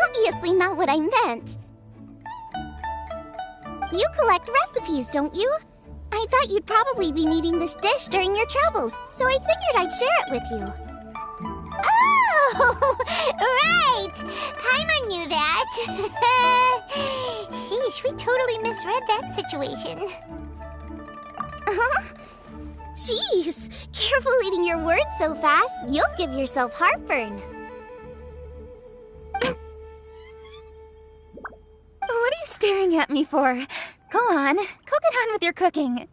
Obviously not what I meant. You collect recipes, don't you? I thought you'd probably be needing this dish during your travels, so I figured I'd share it with you. Oh, right! Paimon knew that. Sheesh, we totally misread that situation. Huh? Jeez, careful eating your words so fast, you'll give yourself heartburn. What are you staring at me for? Go on, cook it on with your cooking.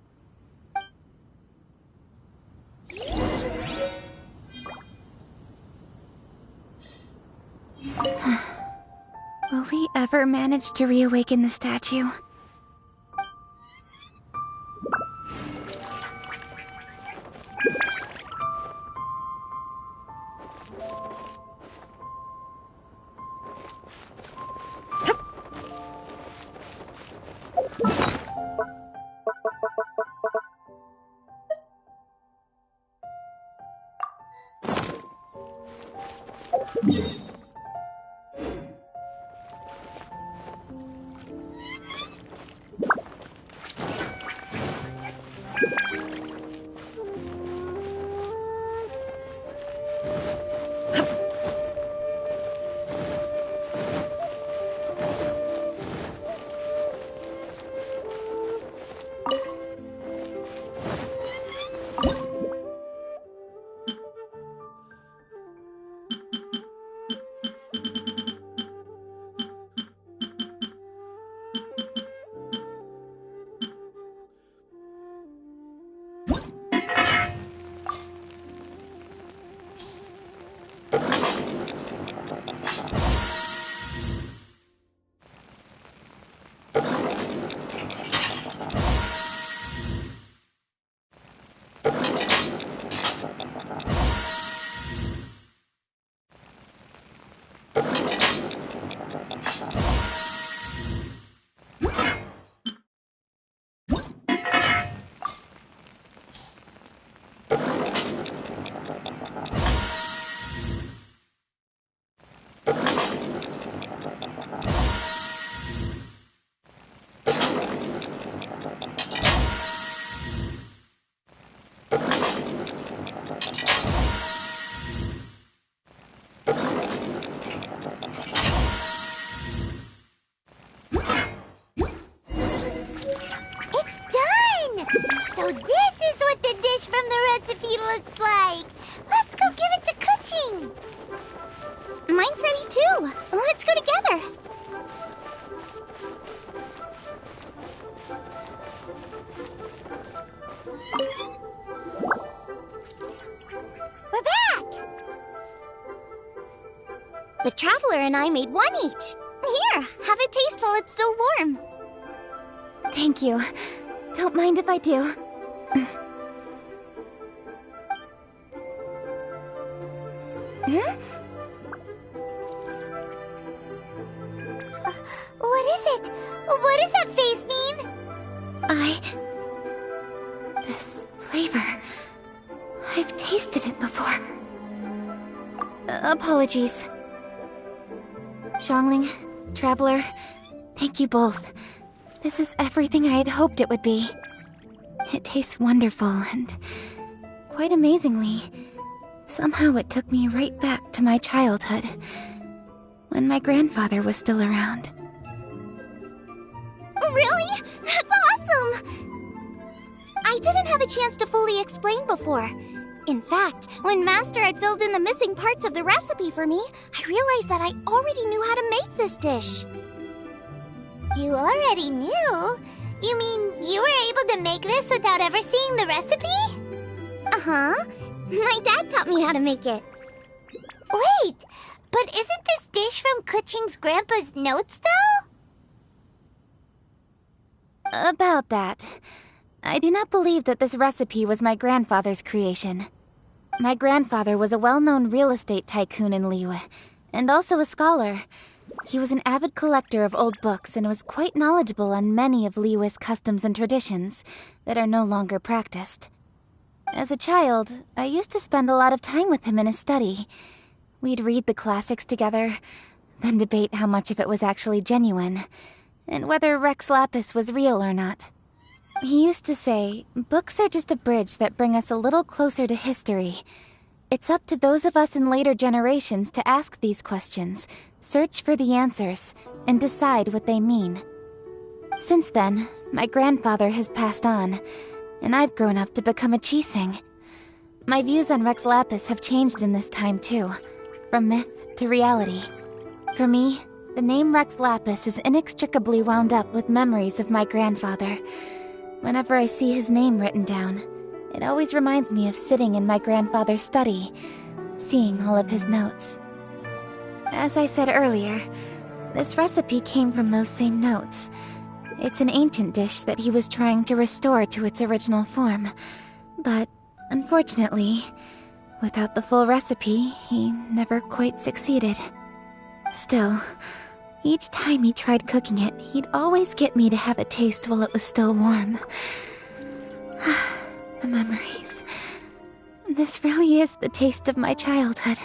Will we ever manage to reawaken the statue? The Traveler and I made one each. Here, have a taste while it's still warm. Thank you. Don't mind if I do. What is it? What does that face mean? This flavor... I've tasted it before. Apologies. Xiangling, Traveler, thank you both. This is everything I had hoped it would be. It tastes wonderful and... quite amazingly, somehow it took me right back to my childhood, when my grandfather was still around. Really? That's awesome! I didn't have a chance to fully explain before. In fact, when Master had filled in the missing parts of the recipe for me, I realized that I already knew how to make this dish. You already knew? You mean you were able to make this without ever seeing the recipe? Uh-huh. My dad taught me how to make it. Wait, but isn't this dish from Kuching's grandpa's notes, though? About that. I do not believe that this recipe was my grandfather's creation. My grandfather was a well-known real estate tycoon in Liyue, and also a scholar. He was an avid collector of old books and was quite knowledgeable on many of Liyue's customs and traditions that are no longer practiced. As a child, I used to spend a lot of time with him in his study. We'd read the classics together, then debate how much of it was actually genuine, and whether Rex Lapis was real or not. He used to say, books are just a bridge that bring us a little closer to history. It's up to those of us in later generations to ask these questions, search for the answers, and decide what they mean. Since then, my grandfather has passed on, and I've grown up to become a Qixing. My views on Rex Lapis have changed in this time too, from myth to reality. For me, the name Rex Lapis is inextricably wound up with memories of my grandfather. Whenever I see his name written down, it always reminds me of sitting in my grandfather's study, seeing all of his notes. As I said earlier, this recipe came from those same notes. It's an ancient dish that he was trying to restore to its original form. But, unfortunately, without the full recipe, he never quite succeeded. Still, each time he tried cooking it, he'd always get me to have a taste while it was still warm. The memories. This really is the taste of my childhood.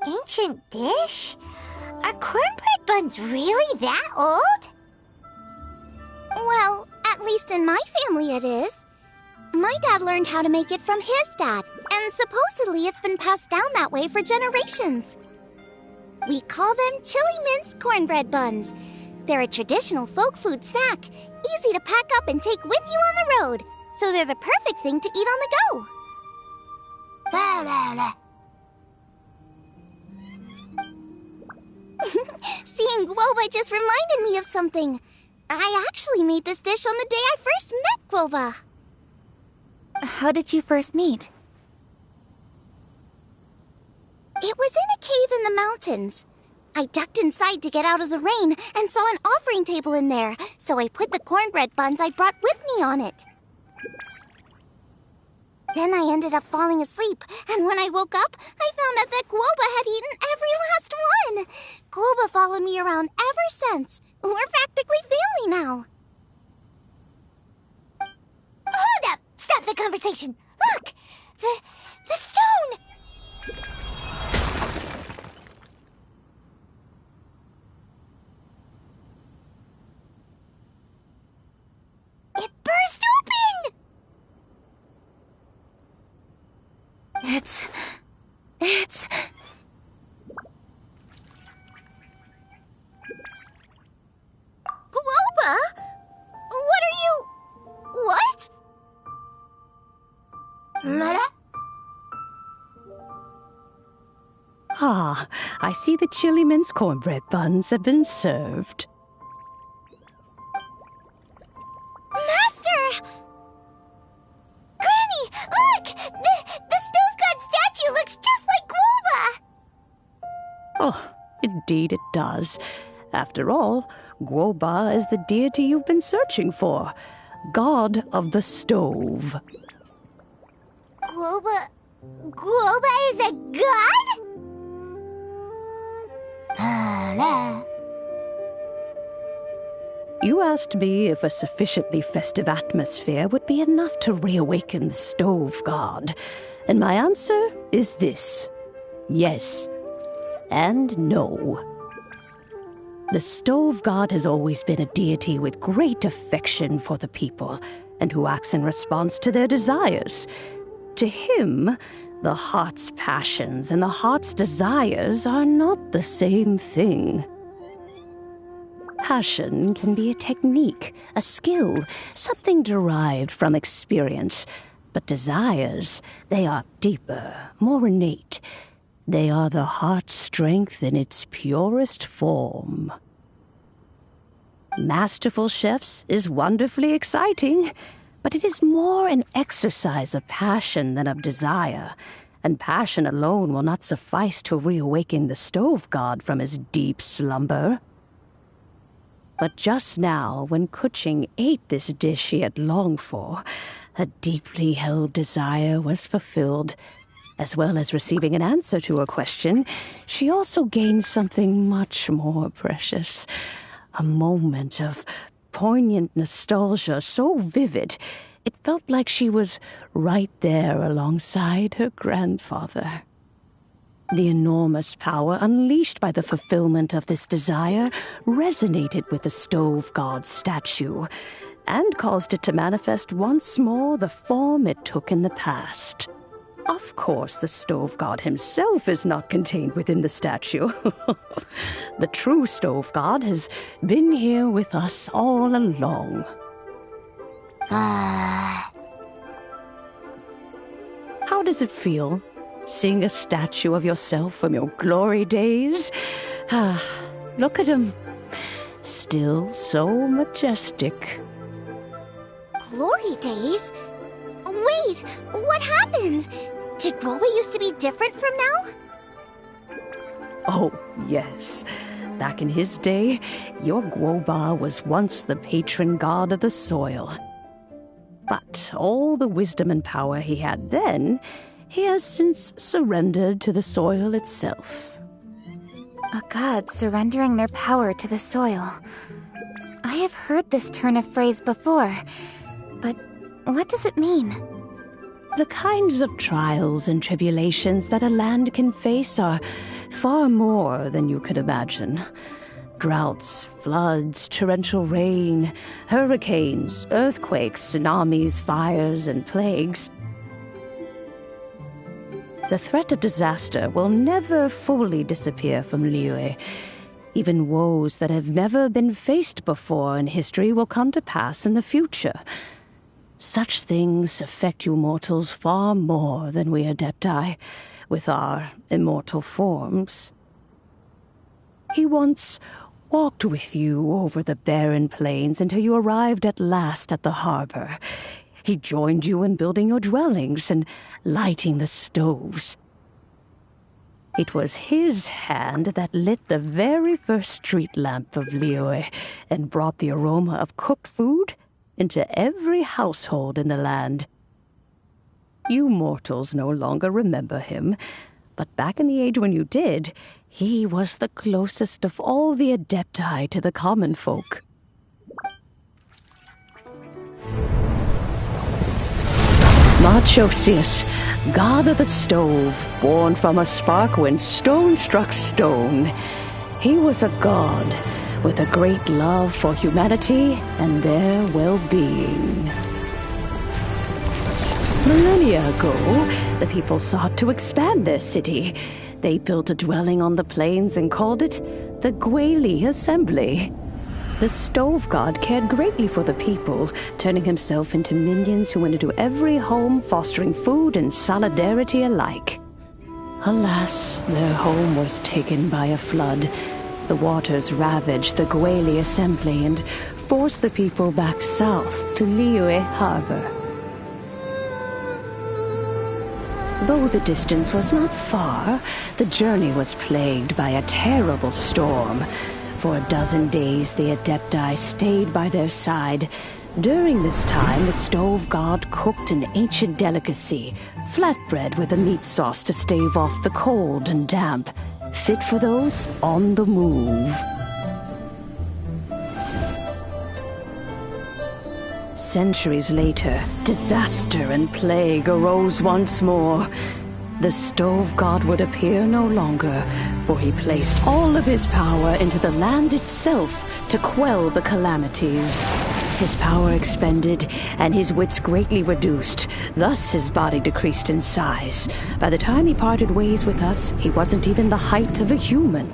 Ancient dish? Are cornbread buns really that old? Well, at least in my family it is. My dad learned how to make it from his dad, and supposedly it's been passed down that way for generations. We call them chili mince cornbread buns. They're a traditional folk food snack, easy to pack up and take with you on the road, so they're the perfect thing to eat on the go. La la la. Seeing Guoba just reminded me of something. I actually made this dish on the day I first met Guoba. How did you first meet? It was in a cave in the mountains. I ducked inside to get out of the rain and saw an offering table in there, so I put the cornbread buns I brought with me on it. Then I ended up falling asleep, and when I woke up, I found out that Guoba had eaten every last one. Guoba followed me around ever since. We're practically family now. Hold up! Stop the conversation! Look! The stone! It burst open! It's... Guoba? What are you... What? Mother? Ah, I see the chili mince cornbread buns have been served. Master! Granny, look! The stove god statue looks just like Guoba! Indeed it does. After all, Guoba is the deity you've been searching for. God of the stove. Guoba is a god? You asked me if a sufficiently festive atmosphere would be enough to reawaken the stove god. And my answer is this. Yes. And no. The stove god has always been a deity with great affection for the people, and who acts in response to their desires. To him, the heart's passions and the heart's desires are not the same thing. Passion can be a technique, a skill, something derived from experience. But desires, they are deeper, more innate. They are the heart's strength in its purest form. Masterful Chefs is wonderfully exciting, but it is more an exercise of passion than of desire, and passion alone will not suffice to reawaken the stove god from his deep slumber. But just now, when Kuching ate this dish she had longed for, a deeply held desire was fulfilled. As well as receiving an answer to her question, she also gained something much more precious. A moment of poignant nostalgia so vivid, it felt like she was right there alongside her grandfather. The enormous power unleashed by the fulfillment of this desire resonated with the stove god's statue, and caused it to manifest once more the form it took in the past. Of course, the stove god himself is not contained within the statue. The true stove god has been here with us all along. How does it feel, seeing a statue of yourself from your glory days? Look at him. Still so majestic. Glory days? Wait, what happened? Did Guoba used to be different from now? Oh, yes. Back in his day, your Guoba was once the patron god of the soil. But all the wisdom and power he had then, he has since surrendered to the soil itself. A god surrendering their power to the soil. I have heard this turn of phrase before, but what does it mean? The kinds of trials and tribulations that a land can face are far more than you could imagine. Droughts, floods, torrential rain, hurricanes, earthquakes, tsunamis, fires, and plagues. The threat of disaster will never fully disappear from Liyue. Even woes that have never been faced before in history will come to pass in the future. Such things affect you mortals far more than we Adepti, with our immortal forms. He once walked with you over the barren plains until you arrived at last at the harbor. He joined you in building your dwellings and lighting the stoves. It was his hand that lit the very first street lamp of Liyue and brought the aroma of cooked food into every household in the land. You mortals no longer remember him, but back in the age when you did, he was the closest of all the Adepti to the common folk. Moonchase, god of the stove, born from a spark when stone struck stone. He was a god with a great love for humanity and their well-being. Millennia ago, the people sought to expand their city. They built a dwelling on the plains and called it the Guili Assembly. The stove god cared greatly for the people, turning himself into minions who went into every home, fostering food and solidarity alike. Alas, their home was taken by a flood. The waters ravaged the Guili Assembly and forced the people back south to Liyue Harbor. Though the distance was not far, the journey was plagued by a terrible storm. For a dozen days, the Adepti stayed by their side. During this time, the stove god cooked an ancient delicacy, flatbread with a meat sauce to stave off the cold and damp, fit for those on the move. Centuries later, disaster and plague arose once more. The stove god would appear no longer, for he placed all of his power into the land itself to quell the calamities. His power expended, and his wits greatly reduced. Thus his body decreased in size. By the time he parted ways with us, he wasn't even the height of a human.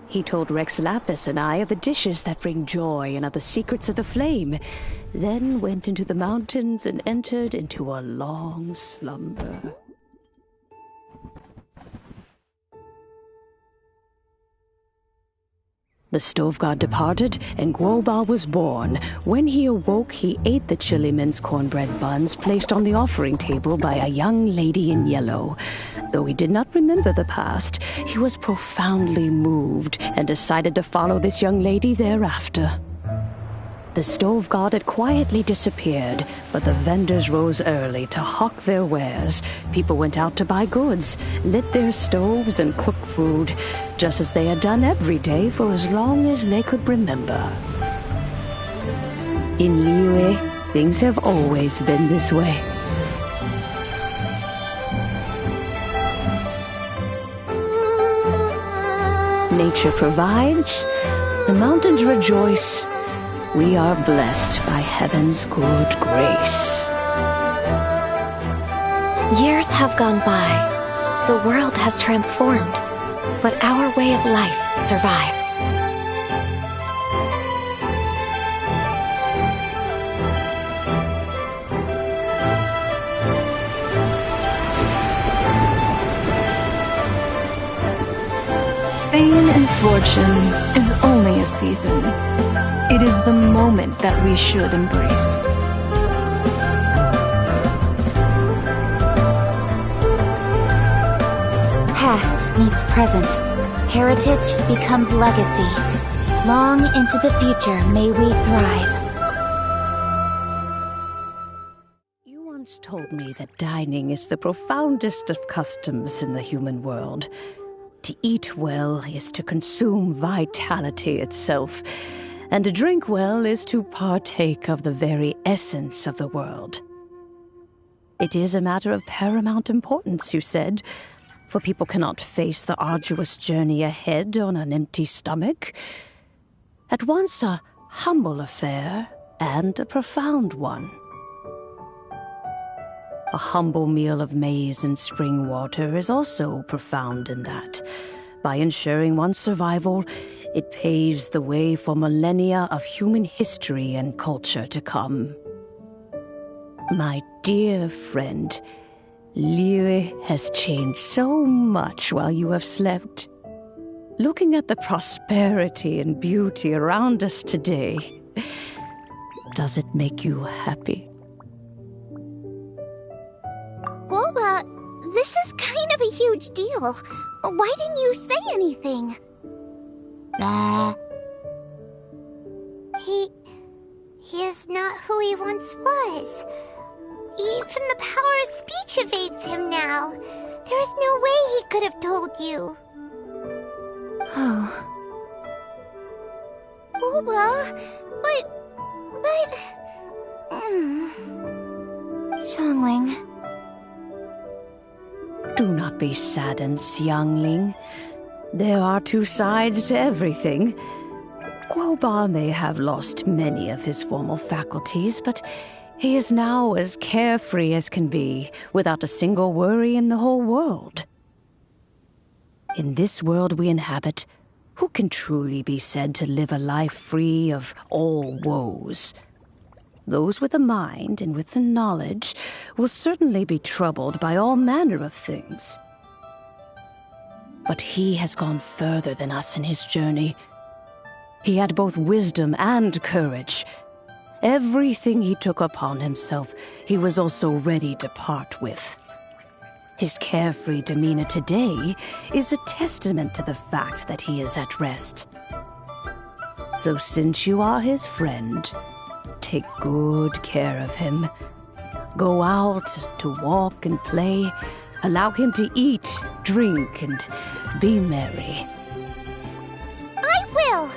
He told Rex Lapis and I of the dishes that bring joy and of the secrets of the flame, then went into the mountains and entered into a long slumber. The stove god departed, and Guoba was born. When he awoke, he ate the chilimen's cornbread buns placed on the offering table by a young lady in yellow. Though he did not remember the past, he was profoundly moved and decided to follow this young lady thereafter. The stove god had quietly disappeared, but the vendors rose early to hawk their wares. People went out to buy goods, lit their stoves, and cooked food, just as they had done every day for as long as they could remember. In Liyue, things have always been this way. Nature provides, the mountains rejoice. We are blessed by heaven's good grace. Years have gone by. The world has transformed, but our way of life survives. Fame and fortune is only a season. It is the moment that we should embrace. Past meets present. Heritage becomes legacy. Long into the future may we thrive. You once told me that dining is the profoundest of customs in the human world. To eat well is to consume vitality itself, and to drink well is to partake of the very essence of the world. It is a matter of paramount importance, you said, for people cannot face the arduous journey ahead on an empty stomach. At once a humble affair and a profound one. A humble meal of maize and spring water is also profound in that. By ensuring one's survival, it paves the way for millennia of human history and culture to come. My dear friend, Liyue has changed so much while you have slept. Looking at the prosperity and beauty around us today, does it make you happy? Guoba, this is kind of a huge deal. Why didn't you say anything? He is not who he once was. Even the power of speech evades him now. There is no way he could have told you. Oh. Guoba, but... Xiangling. Do not be saddened, Xiangling. There are two sides to everything. Guoba may have lost many of his formal faculties, but he is now as carefree as can be, without a single worry in the whole world. In this world we inhabit, who can truly be said to live a life free of all woes? Those with a mind and with the knowledge will certainly be troubled by all manner of things. But he has gone further than us in his journey. He had both wisdom and courage. Everything he took upon himself, he was also ready to part with. His carefree demeanor today is a testament to the fact that he is at rest. So since you are his friend, take good care of him. Go out to walk and play. Allow him to eat, drink, and be merry. I will!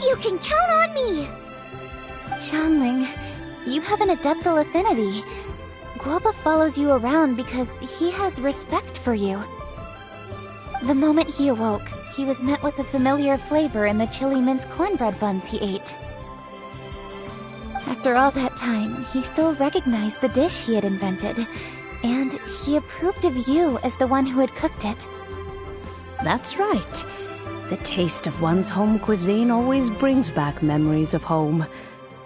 You can count on me! Xiangling, you have an adeptal affinity. Guoba follows you around because he has respect for you. The moment he awoke, he was met with a familiar flavor in the chili mince cornbread buns he ate. After all that time, he still recognized the dish he had invented, and he approved of you as the one who had cooked it. That's right. The taste of one's home cuisine always brings back memories of home.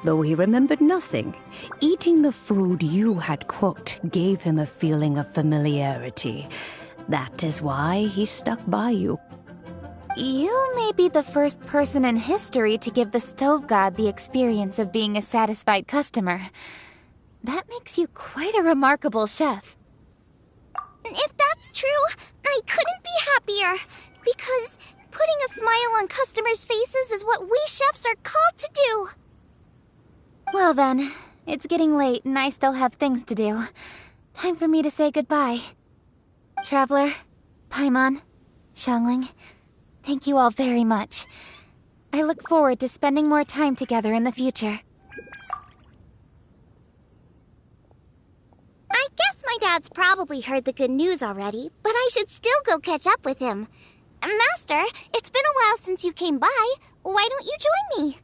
Though he remembered nothing, eating the food you had cooked gave him a feeling of familiarity. That is why he stuck by you. You may be the first person in history to give the stove god the experience of being a satisfied customer. That makes you quite a remarkable chef. If that's true, I couldn't be happier. Because putting a smile on customers' faces is what we chefs are called to do. Well then, it's getting late and I still have things to do. Time for me to say goodbye. Traveler, Paimon, Xiangling, thank you all very much. I look forward to spending more time together in the future. I guess my dad's probably heard the good news already, but I should still go catch up with him. Master, it's been a while since you came by. Why don't you join me?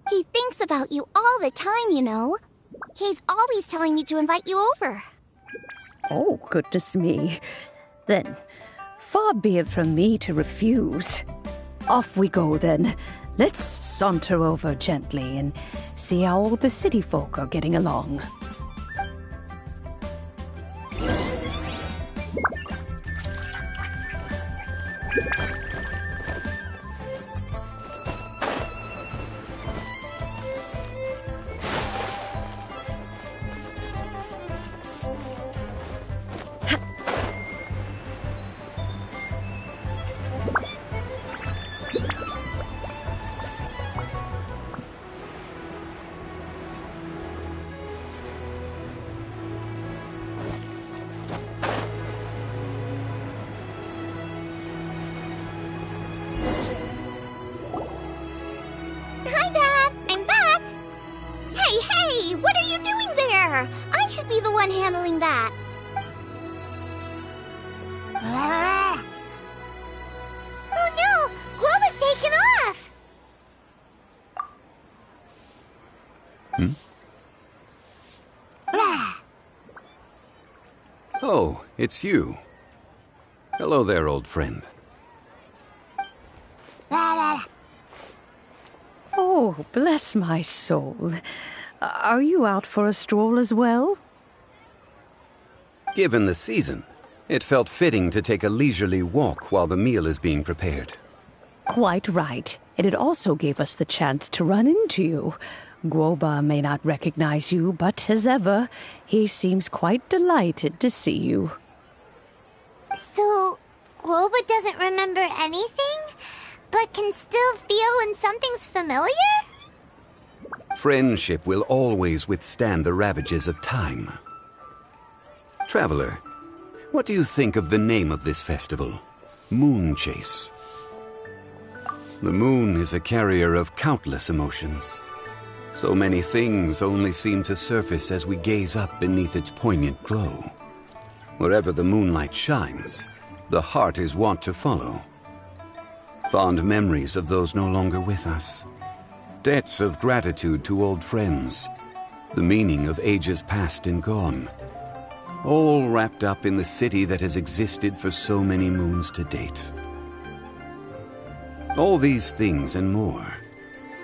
He thinks about you all the time, you know. He's always telling me to invite you over. Oh, goodness me. Then, far be it from me to refuse. Off we go, then. Let's saunter over gently and see how all the city folk are getting along. Hi, Dad. I'm back. Hey, what are you doing there? I should be the one handling that. Oh no! Guoba's taken off! Oh, it's you. Hello there, old friend. Oh, bless my soul. Are you out for a stroll as well? Given the season, it felt fitting to take a leisurely walk while the meal is being prepared. Quite right. And it also gave us the chance to run into you. Guoba may not recognize you, but as ever, he seems quite delighted to see you. So, Guoba doesn't remember anything, but can still feel when something's familiar? Friendship will always withstand the ravages of time. Traveler, what do you think of the name of this festival? Moonchase. The moon is a carrier of countless emotions. So many things only seem to surface as we gaze up beneath its poignant glow. Wherever the moonlight shines, the heart is wont to follow. Fond memories of those no longer with us. Debts of gratitude to old friends. The meaning of ages past and gone. All wrapped up in the city that has existed for so many moons to date. All these things and more,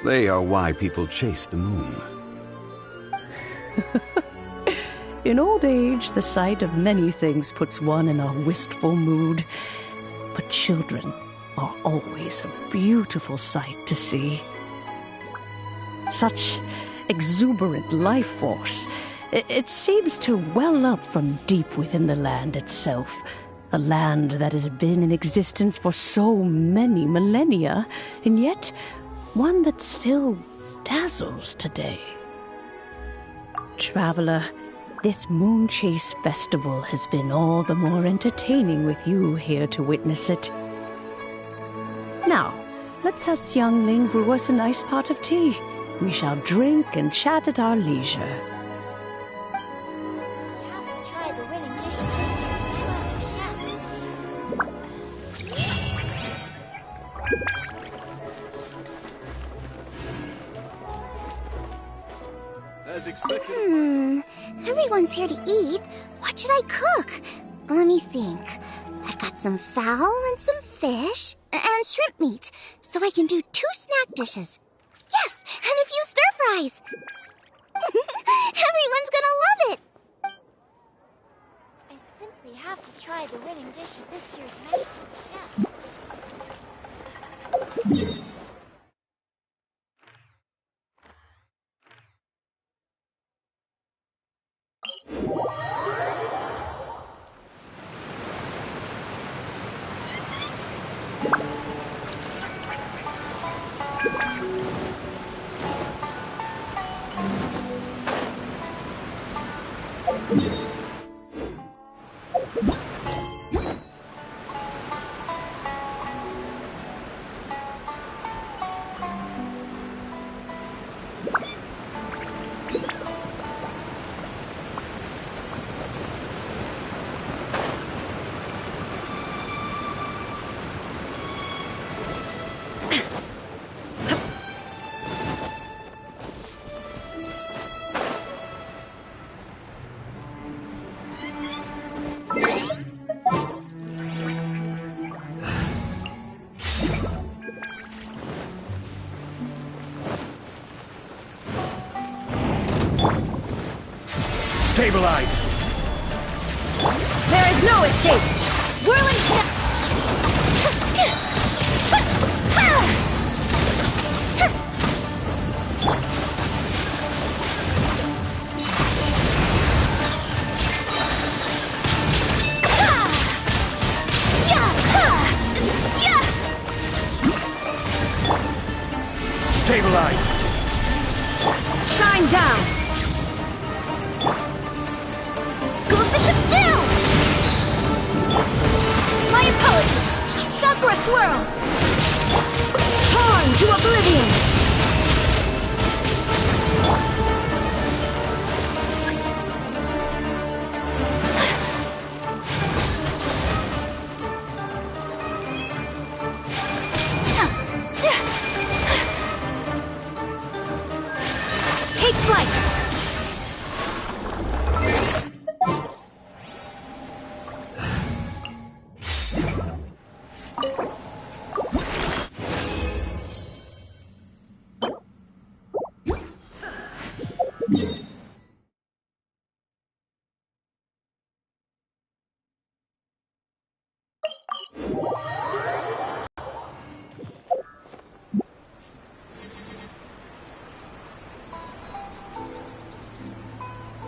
they are why people chase the moon. In old age, the sight of many things puts one in a wistful mood. But children are always a beautiful sight to see. Such exuberant life force, It seems to well up from deep within the land itself. A land that has been in existence for so many millennia, and yet one that still dazzles today. Traveler, this Moonchase festival has been all the more entertaining with you here to witness it. Now, let's have Xiangling brew us a nice pot of tea. We shall drink and chat at our leisure. As expected. Everyone's here to eat. What should I cook? Let me think. I've got some fowl and some fish and shrimp meat, so I can do 2 snack dishes. Yes, and a few stir fries. Everyone's gonna love it. I simply have to try the winning dish of this year's Master Chef. Stabilize! There is no escape! Whirling step! Stabilize! Shine down! Bishop down! My apologies! Sakura swirl! Torn to oblivion!